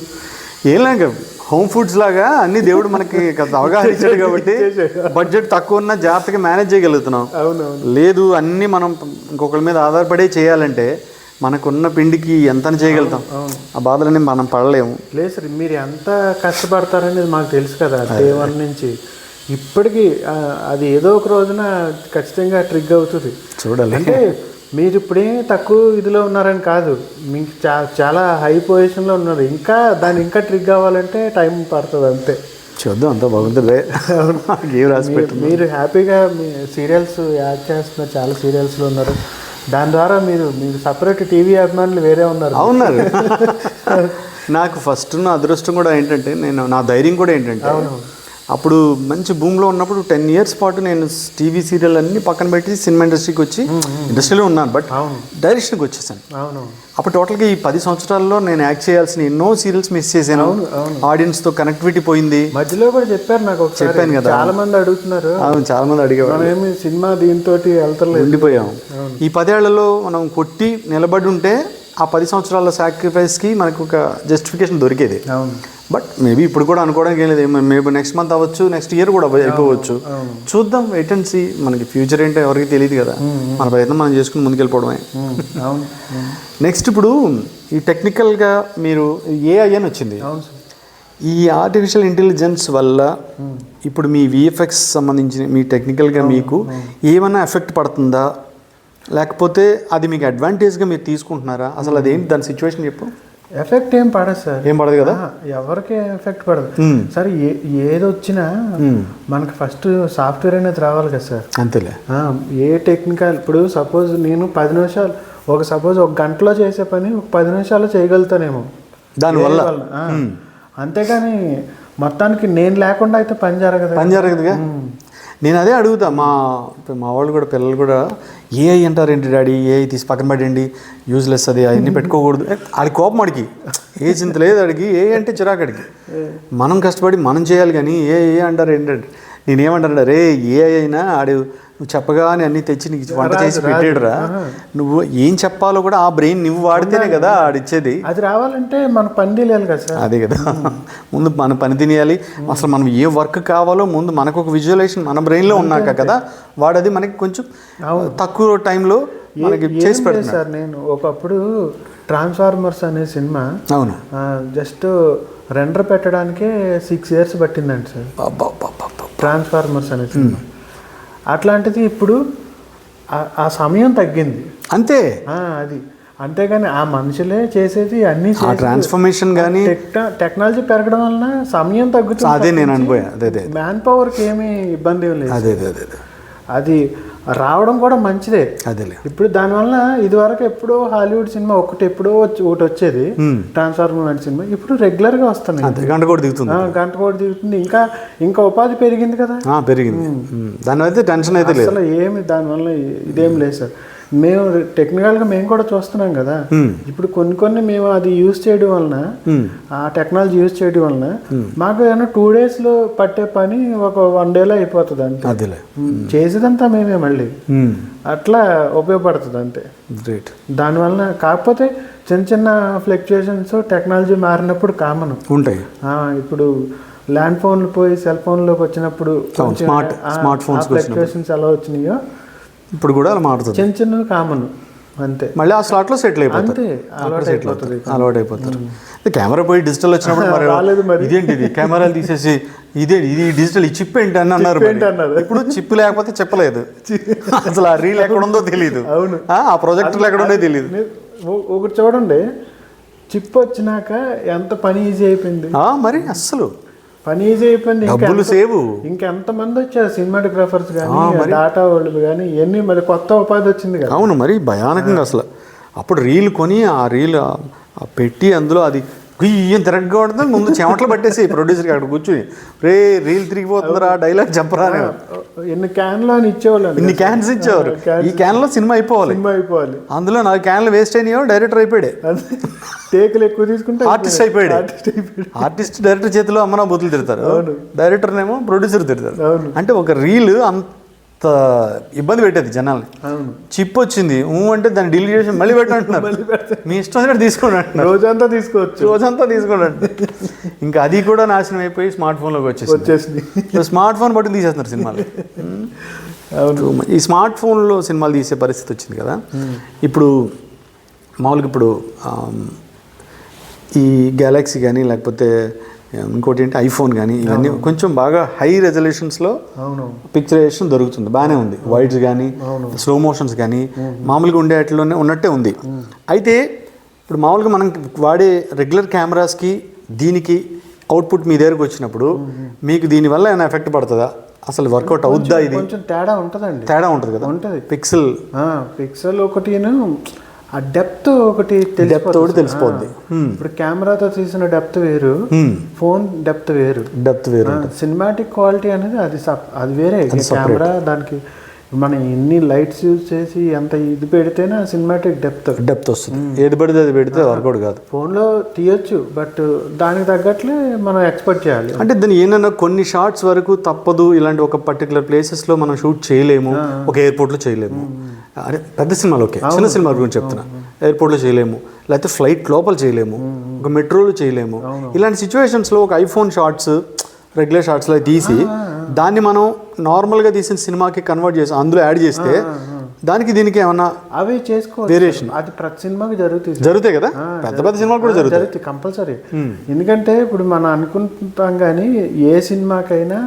ఏం లేక హోమ్ ఫుడ్స్ లాగా అన్ని దేవుడు మనకి అవగాహన ఇచ్చాడు కాబట్టి బడ్జెట్ తక్కువ ఉన్న జాగ్రత్తగా మేనేజ్ చేయగలుగుతున్నాం. లేదు అన్నీ మనం ఇంకొకరి మీద ఆధారపడే చేయాలంటే మనకున్న పిండికి ఎంత చేయగలుగుతాం, ఆ బాధలన్నీ మనం పడలేము. లేదు సార్, మీరు ఎంత కష్టపడతారనేది మాకు తెలుసు కదా డే 1 నుంచి ఇప్పటికీ. అది ఏదో ఒక రోజున ఖచ్చితంగా ట్రిగ్ అవుతుంది. చూడాలి, అంటే మీరు ఇప్పుడేమీ తక్కువ ఇదిలో ఉన్నారని కాదు, మీకు చాలా హై పొజిషన్లో ఉన్నారు. ఇంకా దాన్ని ఇంకా ట్రిగ్ అవ్వాలంటే టైం పడుతుంది అంతే. చూద్దాం, అంతా బాగుంటుంది. ఏం రాసి పెట్టు. మీరు హ్యాపీగా మీ సీరియల్స్ యాక్ట్ చేస్తున్నారు, చాలా సీరియల్స్లో ఉన్నారు. దాని ద్వారా మీరు సపరేట్ టీవీ అభిమానులు వేరే ఉన్నారు. అవున్నారు. నాకు ఫస్ట్ నా అదృష్టం కూడా ఏంటంటే, నా ధైర్యం కూడా ఏంటంటే, అప్పుడు మంచి భూమిలో ఉన్నప్పుడు 10 years పాటు నేను టీవీ సీరియల్ అన్ని పక్కన పెట్టి సినిమా ఇండస్ట్రీకి వచ్చి ఇండస్ట్రీలో ఉన్నాను, బట్ డైరెక్షన్కి వచ్చేసాను. అప్పుడు టోటల్గా ఈ 10 సంవత్సరాల్లో నేను యాక్ట్ చేయాల్సిన ఎన్నో సీరియల్స్ మిస్ చేశాను. ఆడియన్స్తో కనెక్టివిటీ పోయింది. మధ్యలో కూడా చెప్పారు నాకు, చెప్పాను కదా, చాలా మంది అడుగుతున్నారు. అవును, చాలా మంది అడిగేవారు. ఏమి సినిమా దీంతో వెళ్తలేదు, ఉండిపోయాం. ఈ 10 ఏళ్లలో మనం కొట్టి నిలబడి ఉంటే ఆ 10 సంవత్సరాల సాక్రిఫైస్కి మనకు ఒక జస్టిఫికేషన్ దొరికేది. బట్ మేబీ ఇప్పుడు కూడా అనుకోవడానికి ఏం లేదు. మేబీ నెక్స్ట్ మంత్ అవ్వచ్చు, నెక్స్ట్ ఇయర్ కూడా అయిపోవచ్చు. చూద్దాం, వెయిట్ అండ్ సీ. మనకి ఫ్యూచర్ ఏంటో ఎవరికి తెలియదు కదా. మన ప్రయత్నం మనం చేసుకుని ముందుకెళ్ళిపోవడమే. నెక్స్ట్ ఇప్పుడు ఈ టెక్నికల్గా మీరు ఏఐ అని వచ్చింది. ఈ ఆర్టిఫిషియల్ ఇంటెలిజెన్స్ వల్ల ఇప్పుడు మీ విఎఫ్ఎక్స్ సంబంధించిన మీ టెక్నికల్గా మీకు ఏమైనా ఎఫెక్ట్ పడుతుందా, లేకపోతే అది మీకు అడ్వాంటేజ్గా మీరు తీసుకుంటున్నారా? అసలు అదేంటి దాని సిచ్యువేషన్ చెప్పు. ఎఫెక్ట్ ఏం పడదు సార్, ఏం పడదు కదా, ఎవరికి ఎఫెక్ట్ పడదు సార్. ఏది వచ్చినా మనకి ఫస్ట్ సాఫ్ట్వేర్ అనేది రావాలి కదా సార్. అంతేలే. ఏ టెక్నికల్, ఇప్పుడు సపోజ్ నేను 10 నిమిషాలు సపోజ్ ఒక గంటలో చేసే పని ఒక 10 నిమిషాల్లో చేయగలుగుతానేమో దానివల్ల. అంతేగాని మొత్తానికి నేను లేకుండా అయితే పని జరగదుగా. నేను అదే అడుగుతా. మా వాళ్ళు కూడా, పిల్లలు కూడా ఏఐ అంటారేంటి డాడీ, ఏఐ తీసి పక్కన పడండి, యూజ్లెస్, అది అవన్నీ పెట్టుకోకూడదు. ఆడి కోపం అడిగి ఏ చింత లేదు, అడిగి ఏ అంటే చిరాకు అడిగి. మనం కష్టపడి మనం చేయాలి, కానీ ఏ అంటారు ఏంటంటే, నేనేమంటాను, రే ఏఐ అయినా ఆడు నువ్వు చెప్పగానే అన్నీ తెచ్చి నీకు వంట చేసి పెట్టాడురా, నువ్వు ఏం చెప్పాలో కూడా ఆ బ్రెయిన్ నువ్వు వాడితేనే కదా ఆడిచ్చేది. అది రావాలంటే మన పని తెలియాలి కదా సార్. అదే కదా, ముందు మన పని తినేయాలి. అసలు మనం ఏ వర్క్ కావాలో ముందు మనకు ఒక విజువలైజేషన్ మన బ్రెయిన్లో ఉన్నాక కదా వాడది మనకి కొంచెం తక్కువ టైంలో మనకి చేసి పెడతాను సార్. నేను ఒకప్పుడు ట్రాన్స్ఫార్మర్స్ అనే సినిమా, అవును, జస్ట్ రెండర్ పెట్టడానికే 6 years పట్టిందండి సార్. ట్రాన్స్ఫార్మర్స్ అనే సినిమా. అట్లాంటిది ఇప్పుడు ఆ సమయం తగ్గింది అంతే. అది అంతేగాని ఆ మనుషులే చేసేది అన్ని ట్రాన్స్ఫర్మేషన్ కానీ టెక్నాలజీ పెరగడం వలన సమయం తగ్గుతుంది. అదే నేను అనుభవం. మ్యాన్ పవర్కి ఏమీ ఇబ్బంది ఏం లేదు. అది రావడం కూడా మంచిదే. అదేలే. ఇప్పుడు దానివల్ల ఇదివరకు ఎప్పుడో హాలీవుడ్ సినిమా ఒకటి వచ్చేది, ట్రాన్స్ఫార్మర్ లాంటి సినిమా. ఇప్పుడు రెగ్యులర్ గా వస్తున్నాయి. గంట కూడా దిగుతుంది. ఇంకా ఉపాధి పెరిగింది కదా, పెరిగింది. దానివల్ల టెన్షన్ అయితే లేదు అసలు. ఏమి దానివల్ల ఇదేం లేదు సార్. మేము టెక్నికల్గా మేము కూడా చూస్తున్నాం కదా. ఇప్పుడు కొన్ని మేము అది యూజ్ చేయడం వలన, ఆ టెక్నాలజీ యూజ్ చేయడం వలన మాకు ఏమన్నా 2 days పట్టే పని ఒక 1 day అయిపోతుంది అంతే. చేసేదంతా మేమే మళ్ళీ అట్లా ఉపయోగపడుతుంది అంతే. దానివల్ల కాకపోతే చిన్న ఫ్లక్చుయేషన్స్ టెక్నాలజీ మారినప్పుడు కామన్ ఉంటాయి. ఇప్పుడు ల్యాండ్ ఫోన్లు పోయి సెల్ ఫోన్లోకి వచ్చినప్పుడు స్మార్ట్ ఫోన్స్ ఫ్లక్చుయేషన్స్ ఎలా వచ్చినాయో ఇప్పుడు కూడా అలా మారుతుంది. చిన్న కామన్ అంతే. మళ్ళీ ఆ స్లాట్లో సెటిల్ అయిపోతుంది, అలవాటు అయిపోతారు. కెమెరా పోయి డిజిటల్ వచ్చినప్పుడు ఇదేంటిది కెమెరాలు తీసేసి ఇది డిజిటల్, ఈ చిప్ ఏంటి అని అన్నారు. ఇప్పుడు చిప్ లేకపోతే చెప్పలేదు. అసలు ఆ రీల్ ఎక్కడ ఉందో తెలియదు, ఆ ప్రొజెక్టర్లు ఎక్కడ ఉందో తెలియదు. ఒకటి చూడండి, చిప్ వచ్చినాక ఎంత పని ఈజీ అయిపోయింది. మరి అస్సలు పని ఈజీ అయిపోయింది. డబ్బులు సేవ్. ఇంకెంతమంది వచ్చారు సినిమాటోగ్రాఫర్స్ కానీ, డాటా వాళ్ళు కానీ, ఇవన్నీ మరి కొత్త ఉపాధి వచ్చింది కదా. అవును, మరి భయానకంగా అసలు. అప్పుడు రీల్ కొని ఆ రీల్ పెట్టి అందులో అది ఏం తిరగకూడదు, ముందు చెమటలు పట్టేసి ప్రొడ్యూసర్కి అక్కడ కూర్చుని, రే రీల్ తిరిగిపోతుందిరా, డైలాగ్ చెప్పరా. ఎన్ని క్యాన్లు అని ఇచ్చేవాళ్ళు, ఇన్ని క్యాన్స్ ఇచ్చేవారు. ఈ క్యాన్లో సినిమా అయిపోవాలి. అందులో 4 క్యాన్లు వేస్ట్ అయినాయో డైరెక్టర్ అయిపోయాడు. టేకులు ఎక్కువ తీసుకుంటే ఆర్టిస్ట్ అయిపోయాడు. ఆర్టిస్ట్ డైరెక్టర్ చేతిలో అమ్మనా బుద్ధులు తిడతారు, డైరెక్టర్నేమో ప్రొడ్యూసర్ తిడతారు. అంటే ఒక రీల్ అంత ఇబ్బంది పెట్టేది జనాల్ని. చిప్ వచ్చింది అంటే దాన్ని డిలీట్ చేసి మళ్ళీ పెట్టంటున్నారు. మీ ఇష్టం వచ్చినట్టు తీసుకోండి అంటున్నారు. రోజంతా తీసుకోండి అంటే ఇంకా అది కూడా నాశనం అయిపోయి స్మార్ట్ ఫోన్లోకి వచ్చేసింది. స్మార్ట్ ఫోన్ బట్టి తీసేస్తున్నారు సినిమాలు. ఈ స్మార్ట్ ఫోన్లో సినిమాలు తీసే పరిస్థితి వచ్చింది కదా. ఇప్పుడు మామూలుగా ఇప్పుడు ఈ గ్యాలక్సీ కానీ లేకపోతే ఇంకోటి ఏంటి ఐఫోన్ కానీ, ఇవన్నీ కొంచెం బాగా హై రెజల్యూషన్స్లో పిక్చరైజేషన్ దొరుకుతుంది, బాగానే ఉంది. వైడ్స్ కానీ స్లో మోషన్స్ కానీ మామూలుగా ఉండే వాటిలోనే ఉన్నట్టే ఉంది. అయితే ఇప్పుడు మామూలుగా మనం వాడే రెగ్యులర్ కెమెరాస్కి దీనికి అవుట్పుట్ మీ దగ్గరకు వచ్చినప్పుడు మీకు దీనివల్ల ఏమైనా ఎఫెక్ట్ పడుతుందా, అసలు వర్కౌట్ అవుద్దా? ఇది కొంచెం తేడా ఉంటుందండి. తేడా ఉంటుంది కదా, ఉంటుంది. పిక్సెల్ ఒకటిను ఆ డెప్త్ ఒకటి తెలిసిపోద్ది. ఇప్పుడు కెమెరాతో తీసిన డెప్త్ వేరు, ఫోన్ డెప్త్ వేరు. సినిమాటిక్ క్వాలిటీ అనేది అది వేరే. కెమెరా దానికి మనం ఎన్ని లైట్స్ యూజ్ చేసి ఎంత ఇది పెడితేనే ఆ సినిమాటిక్ డెప్త్ వస్తుంది. ఏది పడితే అది పెడితే వర్కౌట్ కాదు. ఫోన్లో తీయొచ్చు, బట్ దానికి తగ్గట్లే మనం ఎక్స్పెక్ట్ చేయాలి. అంటే దాన్ని ఏంటన్నా కొన్ని షార్ట్స్ వరకు తప్పదు, ఇలాంటి ఒక పర్టికులర్ ప్లేసెస్లో మనం షూట్ చేయలేము, ఒక ఎయిర్పోర్ట్లో చేయలేము. అరే పెద్ద సినిమాలు ఓకే, చిన్న సినిమాల గురించి చెప్తున్నా. ఎయిర్పోర్ట్లో చేయలేము, లేకపోతే ఫ్లైట్ లోపల చేయలేము, ఒక మెట్రోలో చేయలేము. ఇలాంటి సిచ్యువేషన్స్లో ఒక ఐఫోన్ షార్ట్స్, రెగ్యులర్ షార్ట్స్లో తీసి దాన్ని మనం నార్మల్గా తీసిన సినిమాకి కన్వర్ట్ చేసి అందులో యాడ్ చేస్తే దానికి దీనికి ఏమన్నా అవి చేసుకోవచ్చు, వేరియేషన్. అది ప్రతి సినిమాకి జరుగుతాయి కదా, పెద్ద పెద్ద సినిమాలు కూడా జరుగుతాయి కంపల్సరీ. ఎందుకంటే ఇప్పుడు మనం అనుకుంటాం కానీ ఏ సినిమాకైనా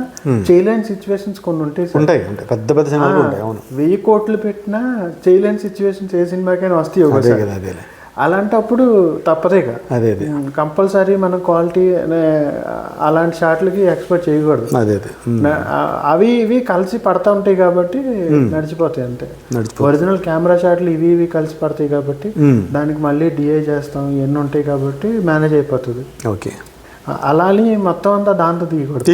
చేయలేని సిచ్యువేషన్స్ కొన్ని ఉంటాయి, పెద్ద పెద్ద సినిమాలు ఉంటాయి. అవును, 1000 కోట్లు పెట్టినా చేయలేని సిచ్యువేషన్స్ ఏ సినిమాకైనా వస్తాయి. అలాంటప్పుడు తప్పదేగా, కంపల్సరీ మనం క్వాలిటీ అలాంటి షాట్లకి ఎక్స్పెక్ట్ చేయకూడదు. అవి ఇవి కలిసి పడతా ఉంటాయి కాబట్టి నడిచిపోతాయి అంతే. ఒరిజినల్ కెమెరా షాట్లు ఇవి కలిసి పడతాయి కాబట్టి దానికి మళ్ళీ డిఐ చేస్తాం, ఇవన్నీ ఉంటాయి కాబట్టి మేనేజ్ అయిపోతుంది. ఓకే, అలా అని మొత్తం అంతా దాంతో తీయకూడదు.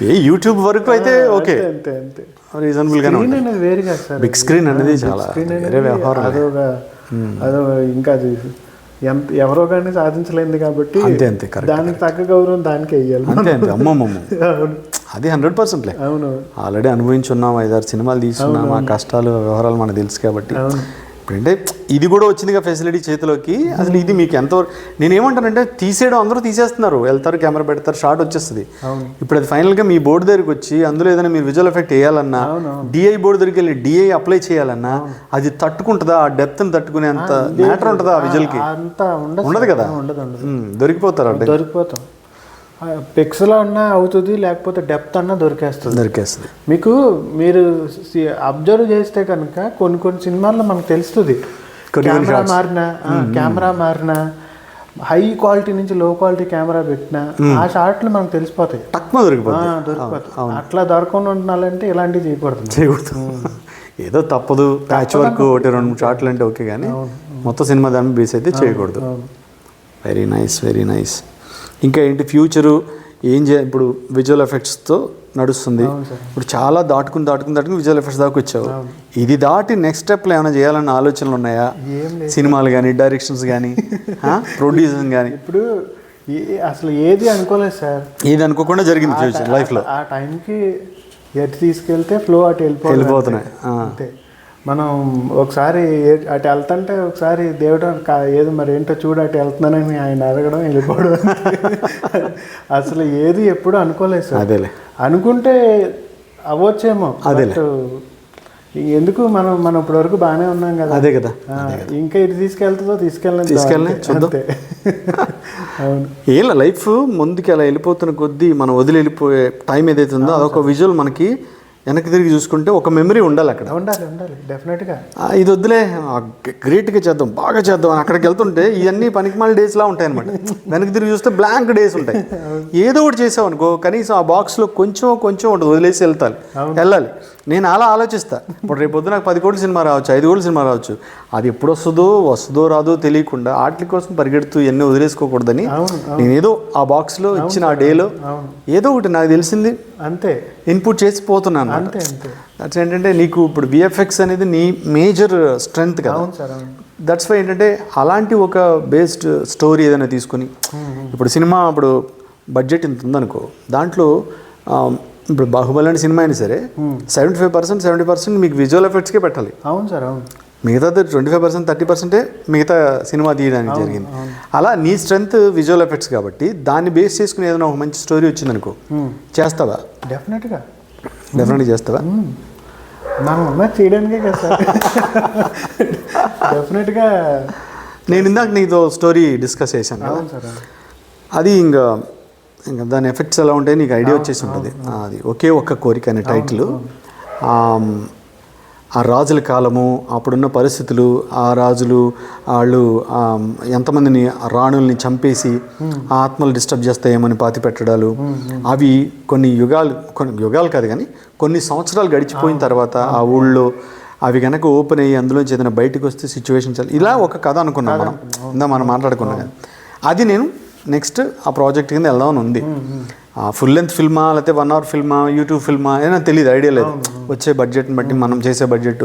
ఏ యూట్యూబ్ వరకు అయితే ఓకే, అంతే అంతే. రీజనబుల్ గా అనేది వేరుగా సార్, బిగ్ స్క్రీన్ అనేది చాలా అదో ఇంకా అది ఎవరో కానీ సాధించలేదు కాబట్టి దానికి తగ్గ గౌరవం దానికి వెయ్యాలి. అది 100%. అవును, ఆల్రెడీ అనుభవించున్నాం, 5-6 సినిమాలు తీసుకున్నాం, ఆ కష్టాలు వ్యవహారాలు మనకు తెలుసు కాబట్టి. ఇప్పుడంటే ఇది కూడా వచ్చిందిగా ఫెసిలిటీ చేతిలోకి. అసలు ఇది మీకు ఎంతవరకు, నేనేమంటానంటే తీసేయడం అందరూ తీసేస్తున్నారు, వెళ్తారు కెమెరా పెడతారు, షార్ట్ వచ్చేస్తుంది. ఇప్పుడు అది ఫైనల్గా మీ బోర్డు దగ్గరికి వచ్చి అందులో ఏదైనా మీరు విజువల్ ఎఫెక్ట్ వేయాలన్నా, డిఐ బోర్డు దగ్గరికి వెళ్ళి డిఐ అప్లై చేయాలన్నా అది తట్టుకుంటుందా, ఆ డెప్త్ని తట్టుకునే అంత మ్యాటర్ ఉంటుందా ఆ విజువల్కి? ఉండదు కదా, దొరికిపోతారు. పిక్స్లో అన్నా అవుతుంది, లేకపోతే డెప్త్ అన్నా దొరికేస్తుంది. మీకు మీరు అబ్జర్వ్ చేస్తే కనుక కొన్ని సినిమాల్లో మనకు తెలుస్తుంది, కెమెరా మారినా హై క్వాలిటీ నుంచి లో క్వాలిటీ కెమెరా పెట్టినా ఆ షాట్లు మనకు తెలిసిపోతాయి, దొరికిపోతాయి. అట్లా దొరకకుండా ఉండాలంటే ఇలాంటివి చేయకూడదు. ఏదో తప్పదు, ప్యాచ్ వర్క్ ఒకటి 2-3 షాట్లు అంటే ఓకే, కానీ మొత్తం సినిమా దాన్ని బేస్ అయితే చేయకూడదు. Very nice. ఇంకా ఏంటి ఫ్యూచరు ఏం ఇప్పుడు విజువల్ ఎఫెక్ట్స్తో నడుస్తుంది, ఇప్పుడు చాలా దాటుకుని విజువల్ ఎఫెక్ట్స్ దాకా వచ్చావు. ఇది దాటి నెక్స్ట్ స్టెప్లో ఏమైనా చేయాలన్న ఆలోచనలు ఉన్నాయా? సినిమాలు కానీ, డైరెక్షన్స్ కానీ, ప్రొడ్యూసింగ్ కానీ? ఇప్పుడు అసలు ఏది అనుకోలేదు సార్, ఏది అనుకోకుండా జరిగింది ఫ్యూచర్ లైఫ్లో. ఆ టైంకి ఎటు తీసుకెళ్తే ఫ్లో అటు వెళ్ళిపోతున్నాయి. మనం ఒకసారి అటు వెళ్తుంటే ఒకసారి దేవుడు ఏదో మరి ఏంటో చూడు అటు వెళ్తున్నానని ఆయన అడగడం, వెళ్ళిపోవడం. అసలు ఏది ఎప్పుడు అనుకోలేదు సార్. అదేలే, అనుకుంటే అవ్వచ్చేమో, ఎందుకు మనం ఇప్పటి వరకు బాగానే ఉన్నాం కదా. అదే కదా, ఇంకా ఇటు తీసుకెళ్ళని చూద్దాం. అవును, ఏం లైఫ్ ముందుకి అలా వెళ్ళిపోతున్న కొద్దీ మనం వదిలి వెళ్ళిపోయే టైం ఏదైతే ఉందో అదొక విజువల్ మనకి వెనక్కి తిరిగి చూసుకుంటే ఒక మెమరీ ఉండాలి అక్కడ. ఉండాలి డెఫినెట్గా. ఇది వద్దులే, గ్రేట్గా చేద్దాం, బాగా చేద్దాం అని అక్కడికి వెళ్తుంటే ఇవన్నీ పనికిమాల డేస్లా ఉంటాయి అనమాట. వెనక్కి తిరిగి చూస్తే బ్లాంక్ డేస్ ఉంటాయి. ఏదో ఒకటి చేసావు అనుకో, కనీసం ఆ బాక్స్లో కొంచెం ఉంటుంది, వదిలేసి వెళ్ళాలి. నేను అలా ఆలోచిస్తా. ఇప్పుడు రేపు పొద్దు నాకు 10 కోట్ల సినిమా రావచ్చు, 5 కోట్ల సినిమా రావచ్చు, అది ఎప్పుడు వస్తుందో రాదో తెలియకుండా వాటి కోసం పరిగెడుతూ ఎన్నో వదిలేసుకోకూడదని నేను ఏదో ఆ బాక్స్లో ఇచ్చిన ఆ డేలో ఏదో ఒకటి నాకు తెలిసింది అంతే ఇన్పుట్ చేసి పోతున్నాను. దట్స్ ఏంటంటే నీకు ఇప్పుడు విఎఫ్ఎక్స్ అనేది నీ మేజర్ స్ట్రెంగ్త్ కదా. దట్స్ వై ఏంటంటే అలాంటి ఒక బేస్డ్ స్టోరీ ఏదైనా తీసుకుని, ఇప్పుడు సినిమా ఇప్పుడు బడ్జెట్ ఇంత ఉందనుకో, దాంట్లో ఇప్పుడు బాహుబలి అనే సినిమా అయినా సరే 75%, 70% మీకు విజువల్ ఎఫెక్ట్స్కే పెట్టాలి. అవును సార్, అవును. మిగతా 25%, 30% మిగతా సినిమా తీయడానికి జరిగింది. అలా నీ స్ట్రెంగ్త్ విజువల్ ఎఫెక్ట్స్ కాబట్టి దాన్ని బేస్ చేసుకుని ఏదైనా ఒక మంచి స్టోరీ వచ్చిందనుకో, చేస్తావా? డెఫినెట్గా చేస్తావా? మనం చేయడానికే కదా సార్. డెఫినెట్గా. నేను ఇందాక నీతో స్టోరీ డిస్కస్ చేశాను, అది ఇంకా దాని ఎఫెక్ట్స్ ఎలా ఉంటాయి నీకు ఐడియా వచ్చేసి ఉంటుంది. అది ఒకే ఒక్క కోరిక అనే టైటిల్. ఆ రాజుల కాలము, అప్పుడున్న పరిస్థితులు, ఆ రాజులు వాళ్ళు ఎంతమందిని రాణుల్ని చంపేసి ఆ ఆత్మలు డిస్టర్బ్ చేస్తాయేమని పాతి పెట్టడాలు, అవి కొన్ని యుగాలు కాదు కానీ కొన్ని సంవత్సరాలు గడిచిపోయిన తర్వాత ఆ ఊళ్ళో అవి కనుక ఓపెన్ అయ్యి అందులోంచి ఏదైనా బయటకు వస్తే సిచ్యువేషన్ ఇలా ఒక కథ అనుకున్నాం మనం మాట్లాడుకున్నాం కదా. అది నేను నెక్స్ట్ ఆ ప్రాజెక్ట్ కింద వెళ్దామని ఉంది. ఫుల్ లెంత్ ఫిల్మా లేకపోతే 1 hour ఫిల్మా, యూట్యూబ్ ఫిల్మా ఏదైనా తెలియదు, ఐడియా లేదు. వచ్చే బడ్జెట్ని బట్టి మనం చేసే బడ్జెట్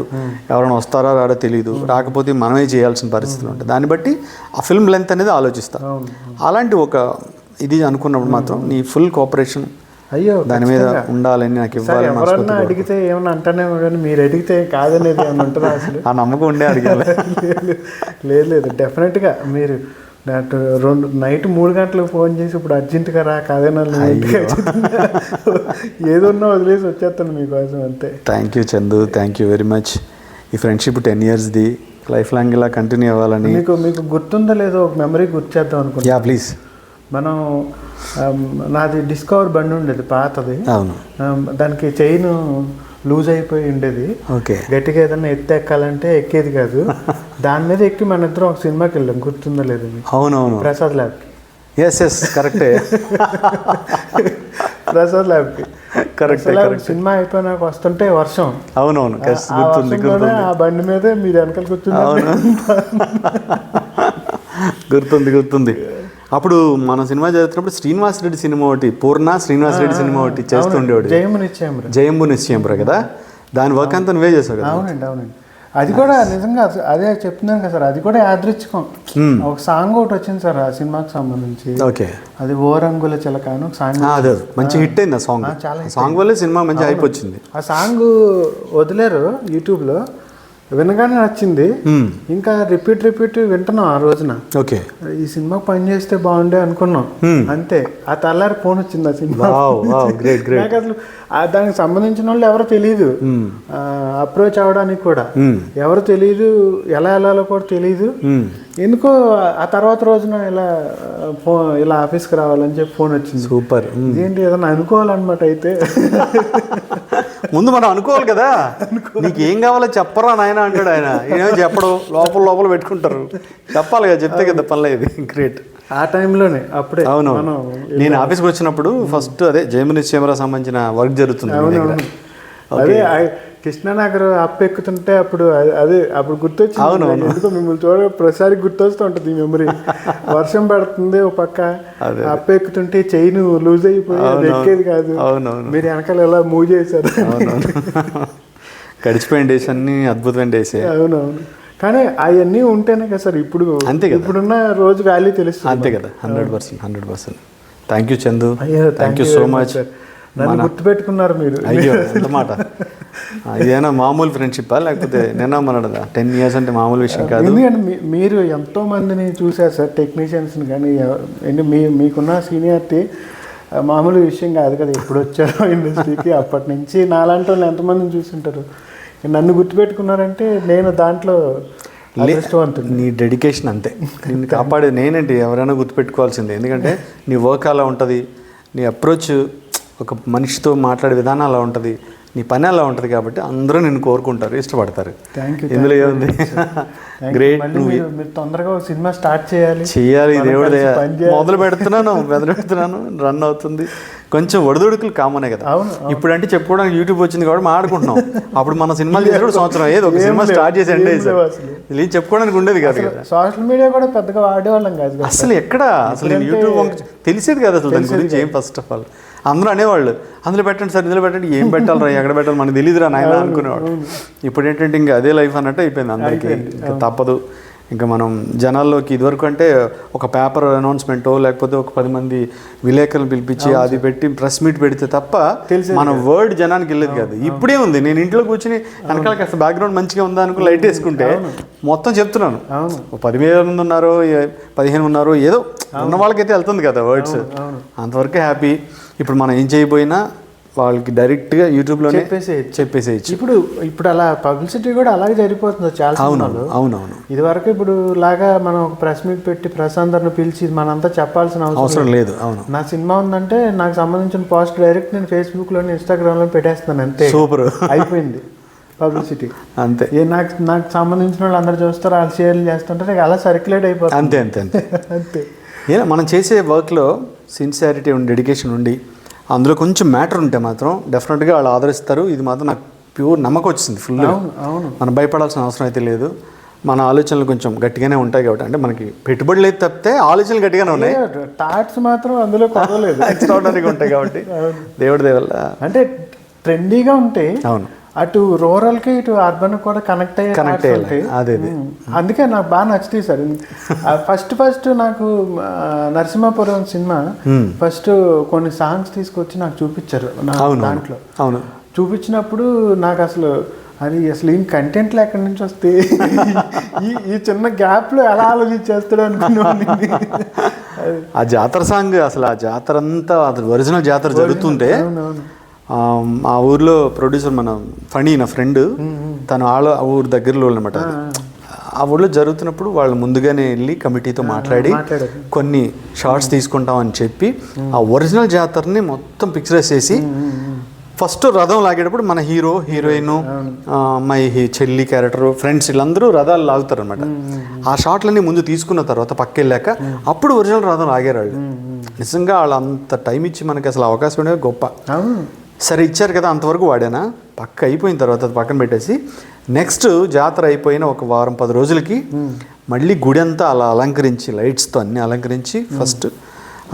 ఎవరైనా వస్తారా రాడో తెలియదు, రాకపోతే మనమే చేయాల్సిన పరిస్థితులు ఉంటాయి. దాన్ని బట్టి ఆ ఫిల్మ్ లెంత్ అనేది ఆలోచిస్తా. అలాంటి ఒక ఇది అనుకున్నప్పుడు మాత్రం నీ ఫుల్ కోఆపరేషన్ అయ్యో దాని మీద ఉండాలని నాకు ఇవ్వాలి. ఎవరన్నా అడిగితే ఏమన్నా అంటానే కానీ మీరు అడిగితే కాదనేది ఏమన్నా ఉంటుందా అసలు? ఆ నమ్మకం ఉండే అడిగాలి. లేదు డెఫినెట్గా మీరు నాకు నైట్ 3 గంటలకు ఫోన్ చేసి ఇప్పుడు అర్జెంటుగా రా కాదేనా ఏదన్నా వదిలేసి వచ్చేస్తాను మీకోసం అంతే. Thank you Chandu, thank you very much. ఈ ఫ్రెండ్షిప్ 10 yearsది లైఫ్ లాంగ్ ఇలా కంటిన్యూ అవ్వాలని. మీకు గుర్తుందో లేదో ఒక మెమరీ గుర్తు చేద్దాం అనుకుంటా. Yeah please. మనం నాది డిస్కవర్ బండి ఉండేది పాతది. అవును. దానికి చైన్ లూజ్ అయిపోయి ఉండేది. ఓకే. గట్టిగా ఏదైనా ఎక్కాలంటే ఎక్కేది కాదు. దాని మీద ఎక్కి మన ఇద్దరం ఒక సినిమాకి వెళ్ళాం, గుర్తుందో లేదు? అవునవును. ప్రసాద్ ల్యాబ్కి. ఎస్ కరెక్టే. ప్రసాద్ ల్యాబ్కి కరెక్ట్. సినిమా అయిపోయినాక వస్తుంటే వర్షం. అవునవును ఆ బండి మీదే మీరు వెనకాల కూర్చున్నారు. గుర్తుంది. అప్పుడు మన సినిమా చదువుతున్నప్పుడు శ్రీనివాస్ రెడ్డి సినిమా ఒకటి, పూర్ణ శ్రీనివాస్ రెడ్డి సినిమా ఒకటి చేస్తుండేవాడు, జయంబు నిశ్చయంబ్ర కదా. దాని వర్క్ అంతా నువ్వే చేసావు కదా? అవునండి. అది కూడా నిజంగా అదే చెప్తున్నాను కదా సార్, అది కూడా యాదృచ్ఛికం. ఒక సాంగ్ ఒకటి వచ్చింది సార్ ఆ సినిమాకి సంబంధించి. ఓకే. అది ఓ రంగుల చిలక అని ఒక సాంగ్. అదే మంచి హిట్ అయింది ఆ సాంగ్. సాంగ్ వల్లే సినిమా మంచి హైప్ వచ్చింది. ఆ సాంగ్ వదిలేరు యూట్యూబ్లో, వినగానే నచ్చింది. ఇంకా రిపీట్ వింటున్నాం ఆ రోజున. ఓకే. ఈ సినిమాకి పని చేస్తే బాగుండే అనుకున్నాం అంతే. ఆ తెల్లారి ఫోన్ వచ్చింది ఆ సినిమా. నాకు అసలు దానికి సంబంధించిన వాళ్ళు ఎవరో తెలియదు, అప్రోచ్ అవ్వడానికి కూడా ఎవరు తెలియదు, ఎలా వెళ్ళాలో కూడా తెలియదు. ఎందుకో ఆ తర్వాత రోజున ఇలా ఆఫీస్కి రావాలని చెప్పి ఫోన్ వచ్చింది. సూపర్. ఏంటి ఏదన్నా అనుకోవాలన్నమాట. అయితే ముందు మనం అనుకోవాలి కదా, నీకు ఏం కావాలో చెప్పరా నాయన అంటాడు ఆయన. ఏమో చెప్పడం, లోపల పెట్టుకుంటారు. చెప్పాలి కదా, చెప్తే కదా పనిలేదు. గ్రేట్. ఆ టైంలోనే అప్పుడే. అవును. నేను ఆఫీస్కి వచ్చినప్పుడు ఫస్ట్ అదే జయంబు నిశ్చయంబ్ర సంబంధించిన వర్క్ జరుగుతుంది. అదే కృష్ణానగర్ అప్పు ఎక్కుతుంటే అప్పుడు గుర్తొచ్చింది. అవును. ఎందుకో మిమ్మల్ని ప్రతిసారి గుర్తొస్తూ ఉంటుంది ఈ మెమరీ. వర్షం పడుతుంది, ఒక పక్క అప్పు ఎక్కుతుంటే చైన్ లూజ్ అయిపోయి అది ఎక్కేది కాదు. మీరు వెనకాల ఎలా మూవ్ చేశారు. గడిచిపోయిన డేస్ అన్ని అద్భుతమైన డేస్. అవునవును. కానీ అవన్నీ ఉంటేనే కదా సార్ ఇప్పుడు అంతే కదా, ఇప్పుడున్న రోజు వాల్యూ తెలుస్తుంది. అంతే కదా. 100%. Thank you Chandu, thank you so much. నన్ను గుర్తుపెట్టుకున్నారు మీరు. అయ్యో ఎంత మాట. ఇదేనా మామూలు ఫ్రెండ్షిప్పా లేకపోతే నిన్న మన 10 years అంటే మామూలు విషయం కాదు. ఎందుకంటే మీరు ఎంతో మందిని చూసారు సార్, టెక్నీషియన్స్ని కానీ. మీకున్న సీనియారిటీ మామూలు విషయం కాదు కదా. ఎప్పుడు వచ్చారో ఇండస్ట్రీకి, అప్పటి నుంచి నాలాంటి వాళ్ళు ఎంతమందిని చూసుంటారు. నన్ను గుర్తుపెట్టుకున్నారంటే నేను దాంట్లో నీ డెడికేషన్ అంతే. నిన్ను కాపాడేది నేనంటే ఎవరైనా గుర్తుపెట్టుకోవాల్సిందే. ఎందుకంటే నీ వర్క్ అలా ఉంటుంది, నీ అప్రోచ్ ఒక మనిషితో మాట్లాడే విధానం అలా ఉంటుంది, నీ పని అలా ఉంటుంది. కాబట్టి అందరూ నిన్ను కోరుకుంటారు, ఇష్టపడతారు. ఇందులో ఏముంది. గ్రేట్. మీరు తొందరగా సినిమా స్టార్ట్ చేయాలి. దేవుడు మొదలు పెడుతున్నాను, రన్ అవుతుంది. కొంచెం ఒడిదుడుకులు కామనే కదా. ఇప్పుడంటే చెప్పుకోవడానికి యూట్యూబ్ వచ్చింది కాబట్టి మాట్లాడుకుంటున్నాం. అప్పుడు మన సినిమాలు చేసేప్పుడు సంవత్సరం ఏదో ఒక సినిమా స్టార్ట్ చేసి ఎండ్ ఇది చెప్పుకోవడానికి ఉండేది కాదు కదా. సోషల్ మీడియా కూడా పెద్దగా వాడేవాళ్ళం కాదు అసలు. ఎక్కడ అసలు నేను యూట్యూబ్ తెలిసేది కాదు అసలు దాని గురించి ఏం. ఫస్ట్ ఆఫ్ ఆల్ అందరూ అనేవాళ్ళు అందులో పెట్టండి సార్, ఇందులో పెట్టండి, ఏం పెట్టాలరా, ఎక్కడ పెట్టాలి మనకు తెలియదురా నాయన అనుకునేవాడు. ఇప్పుడు ఏంటంటే ఇంకా అదే లైఫ్ అన్నట్టు అయిపోయింది అందరికీ. ఇంకా తప్పదు. ఇంకా మనం జనాల్లోకి ఇదివరకు అంటే ఒక పేపర్ అనౌన్స్మెంటో లేకపోతే ఒక 10 మంది విలేకరులు పిలిపించి అది పెట్టి ప్రెస్ మీట్ పెడితే తప్ప మన వర్డ్ జనానికి వెళ్ళేది కాదు. ఇప్పుడే ఉంది. నేను ఇంట్లో కూర్చుని వెనకాల కాస్త బ్యాక్గ్రౌండ్ మంచిగా ఉందా అనుకుని లైట్ వేసుకుంటే మొత్తం చెప్తున్నాను. 10,000 మంది ఉన్నారో 15 ఉన్నారో ఏదో ఉన్న వాళ్ళకైతే వెళ్తుంది కదా వర్డ్స్, అంతవరకే హ్యాపీ. ఇప్పుడు మనం ఏం చేయబోయినా వాళ్ళకి డైరెక్ట్గా యూట్యూబ్లోనే చెప్పేసేయచ్చు. ఇప్పుడు అలా పబ్లిసిటీ కూడా అలాగే జరిగిపోతుంది చాలా. అవునవును. ఇది వరకు ఇప్పుడు లాగా మనం ఒక ప్రెస్ మీట్ పెట్టి ప్రెస్ అందరిని పిలిచి మనంతా చెప్పాల్సిన అవసరం లేదు. అవును. నా సినిమా ఉందంటే నాకు సంబంధించిన పోస్ట్ డైరెక్ట్ నేను ఫేస్బుక్లోని ఇన్స్టాగ్రామ్లో పెట్టేస్తున్నాను అంతే. సూపర్. అయిపోయింది. పబ్లిసిటీ అంతే. నాకు సంబంధించిన వాళ్ళు అందరు చూస్తారు, వాళ్ళు షేర్లు చేస్తుంటారు, ఇక అలా సర్క్యులేట్ అయిపోతుంది. అంతే అంతే అంతే అంతే. మనం చేసే వర్క్లో సిన్సియారిటీ ఉండి డెడికేషన్ ఉండి అందులో కొంచెం మ్యాటర్ ఉంటే మాత్రం డెఫినెట్గా వాళ్ళు ఆదరిస్తారు. ఇది మాత్రం నాకు ప్యూర్ నమ్మకం వచ్చింది ఫుల్. అవును, మనం భయపడాల్సిన అవసరం అయితే లేదు. మన ఆలోచనలు కొంచెం గట్టిగానే ఉంటాయి కాబట్టి, అంటే మనకి పెట్టుబడి లేదు తప్పితే ఆలోచనలు గట్టిగానే ఉన్నాయి, థాట్స్ మాత్రం అందులో కొనలేదు. ఎక్స్ట్రాడనరీగా ఉంటాయి కాబట్టి దేవుడి దేవల్ల అంటే ట్రెండీగా ఉంటాయి. అవును, అటు రూరల్కి ఇటు అర్బన్ కూడా కనెక్ట్ అయ్యి అదే. అందుకే నాకు బాగా నచ్చుతాయి సార్. ఫస్ట్ నాకు నరసింహాపురం సినిమా ఫస్ట్ కొన్ని సాంగ్స్ తీసుకొచ్చి నాకు చూపించారు దాంట్లో. అవును, చూపించినప్పుడు నాకు అసలు అసలు ఏం కంటెంట్లు ఎక్కడి నుంచి వస్తే ఈ చిన్న గ్యాప్లో ఎలా ఆలోచించేస్తాడు అనుకున్నాను. ఆ జాతర సాంగ్ అసలు, ఆ జాతర అంతా అది ఒరిజినల్ జాతర జరుగుతుంటే ఆ ఊర్లో ప్రొడ్యూసర్ మన ఫణి నా ఫ్రెండ్, తను ఆ ఊరు దగ్గరలో అనమాట. ఆ ఊళ్ళో జరుగుతున్నప్పుడు వాళ్ళు ముందుగానే వెళ్ళి కమిటీతో మాట్లాడి కొన్ని షార్ట్స్ తీసుకుంటామని చెప్పి ఆ ఒరిజినల్ జాతరని మొత్తం పిక్చరైజ్ చేసి ఫస్ట్ రథం లాగేటప్పుడు మన హీరో హీరోయిన్ అమ్మాయి చెల్లి క్యారెక్టర్ ఫ్రెండ్స్ వీళ్ళందరూ రథాలు లాగుతారు అనమాట. ఆ షాట్లన్నీ ముందు తీసుకున్న తర్వాత పక్కెళ్ళాక అప్పుడు ఒరిజినల్ రథం లాగారు వాళ్ళు. నిజంగా వాళ్ళు అంత టైం ఇచ్చి మనకి అసలు అవకాశం ఉండేది గొప్ప. సరే ఇచ్చారు కదా, అంతవరకు వాడానా, పక్క అయిపోయిన తర్వాత అది పక్కన పెట్టేసి నెక్స్ట్ జాతర అయిపోయిన ఒక వారం 10 రోజులకి మళ్ళీ గుడి అంతా అలా అలంకరించి లైట్స్తో అన్నీ అలంకరించి ఫస్ట్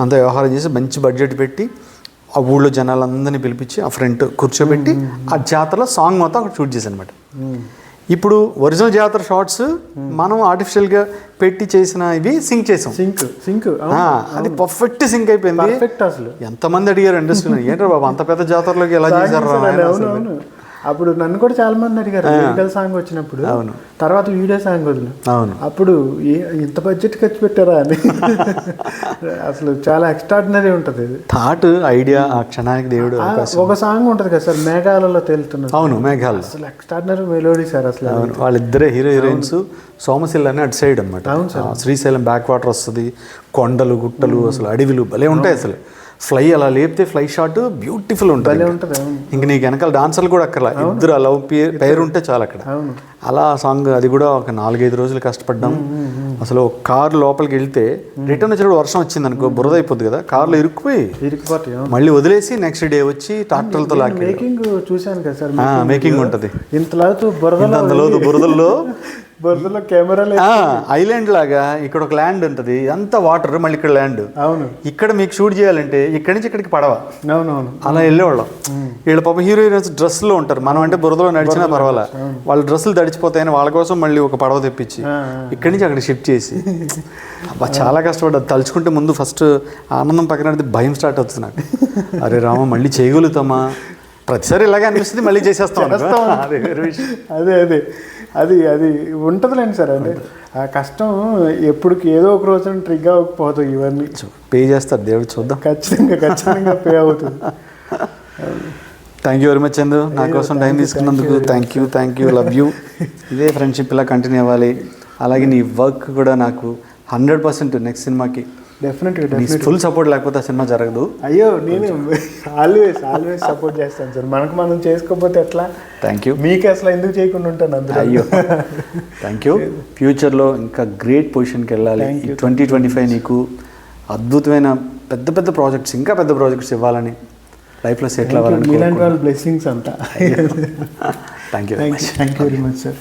అంతా వ్యవహారం చేసి మంచి బడ్జెట్ పెట్టి ఆ ఊళ్ళో జనాలందరినీ పిలిపించి ఆ ఫ్రంట్ కూర్చోబెట్టి ఆ జాతరలో సాంగ్ మొత్తం అక్కడ షూట్ చేశాను అనమాట. ఇప్పుడు ఒరిజినల్ జాతర షార్ట్స్ మనం ఆర్టిఫిషియల్గా పెట్టి చేసిన ఇవి సింక్ చేసాం. సింక్ అది పర్ఫెక్ట్ సింక్ అయిపోయింది. అసలు ఎంతమంది అడిగారు ఇండస్ట్రీలో, ఏంటో బాబు అంత పెద్ద జాతరలోకి ఎలా చేశారు. అప్పుడు నన్ను కూడా చాలా మంది అడిగారు లిరికల్ సాంగ్ వచ్చినప్పుడు. అవును, తర్వాత వీడియో సాంగ్ వదిలి. అవును, అప్పుడు ఇంత బడ్జెట్ ఖర్చు పెట్టారా అని. అసలు చాలా ఎక్స్ట్రాడినరీ ఉంటుంది థాట్ ఐడియా. ఆ క్షణానికి దేవుడు ఒక సాంగ్ ఉంటుంది కదా సార్, మేఘాలలో తేలుతున్నారు. అవును, మేఘాలు అసలు ఎక్స్ట్రాడినరీ మెలోడీ సార్ అసలు. అవును, వాళ్ళిద్దరే హీరో హీరోయిన్స్. సోమశిల అని అటు సైడ్ అనమాట, శ్రీశైలం బ్యాక్ వాటర్ వస్తుంది, కొండలు గుట్టలు అసలు అడవిలు భలే ఉంటాయి. అసలు ఫ్లై అలా లేపితే ఫ్లై షాట్ బ్యూటిఫుల్ ఉంటుంది. ఇంక నీకు వెనకాల డాన్సర్లు కూడా అక్కడ ఇద్దరు లవ్ పేరు ఉంటే చాలు అక్కడ. అలా సాంగ్ అది కూడా ఒక 4-5 రోజులు కష్టపడ్డాం. అసలు కారు లోపలికి వెళ్తే రిటర్న్ వచ్చినప్పుడు వర్షం వచ్చింది అనుకో, బురద అయిపోద్ది కదా, కార్లో ఇరుక్కుపోయి మళ్ళీ వదిలేసి నెక్స్ట్ డే వచ్చి ట్రాక్టర్లతో లాగి మేకింగ్ చూశాను కదా సార్. మేకింగ్ ఉంటుంది ఇంతలోతు బురదలో కెమెరా ఐలాండ్ లాగా. ఇక్కడ ఒక ల్యాండ్ ఉంటుంది, అంత వాటర్, మళ్ళీ ఇక్కడ ల్యాండ్. అవును, ఇక్కడ మీకు షూట్ చేయాలంటే ఇక్కడి నుంచి ఇక్కడికి పడవ. అవునవును, అలా వెళ్ళేవాళ్ళం. వీళ్ళ పాప హీరో హీరోయిన్స్ డ్రెస్లో ఉంటారు, మనం అంటే బురదలో నడిచినా పర్వాలా, వాళ్ళ డ్రెస్సులు తడిచిపోతాయని వాళ్ళ కోసం మళ్ళీ ఒక పడవ తెప్పించి ఇక్కడి నుంచి అక్కడ షిఫ్ట్ చేసి చాలా కష్టపడ్డది. తలుచుకుంటే ముందు ఫస్ట్ ఆనందం పక్కన భయం స్టార్ట్ అవుతుంది నాకు. అరే రామ, మళ్ళీ చేయగలుగుతామా, ప్రతిసారి ఇలాగే అనిపిస్తుంది, మళ్ళీ చేసేస్తాం. అదే అది ఉంటుందిలేండి సార్. అంటే ఆ కష్టం ఎప్పటికి ఏదో ఒక రోజు ట్రిగ్ అవ్వకపోతుంది. ఇవన్నీ పే చేస్తారు దేవుడు, చూద్దాం. ఖచ్చితంగా పే అవుతుంది. Thank you very much Chandu, నా కోసం టైం తీసుకున్నందుకు. Thank you love you. ఇదే ఫ్రెండ్షిప్ ఇలా కంటిన్యూ అవ్వాలి. అలాగే నీ వర్క్ కూడా నాకు 100% నెక్స్ట్ సినిమాకి డెఫినెట్గా ఫుల్ సపోర్ట్ లేకపోతే ఆ సినిమా జరగదు. అయ్యో, నేను ఆల్వేస్ సపోర్ట్ చేస్తాను సార్. మనం చేసుకోకపోతే ఎట్లా. Thank you. మీకు అసలు ఎందుకు చేయకుండా ఉంటాను అందులో. అయ్యో, థ్యాంక్ యూ. ఫ్యూచర్లో ఇంకా గ్రేట్ పొజిషన్కి వెళ్ళాలి. 2025 నీకు అద్భుతమైన పెద్ద ప్రాజెక్ట్స్, ఇంకా పెద్ద ప్రాజెక్ట్స్ ఇవ్వాలని, లైఫ్లో సెటిల్ అవ్వాలని. మీలాంటి వాళ్ళ బ్లెస్సింగ్స్ అంతా. Thank you very much sir.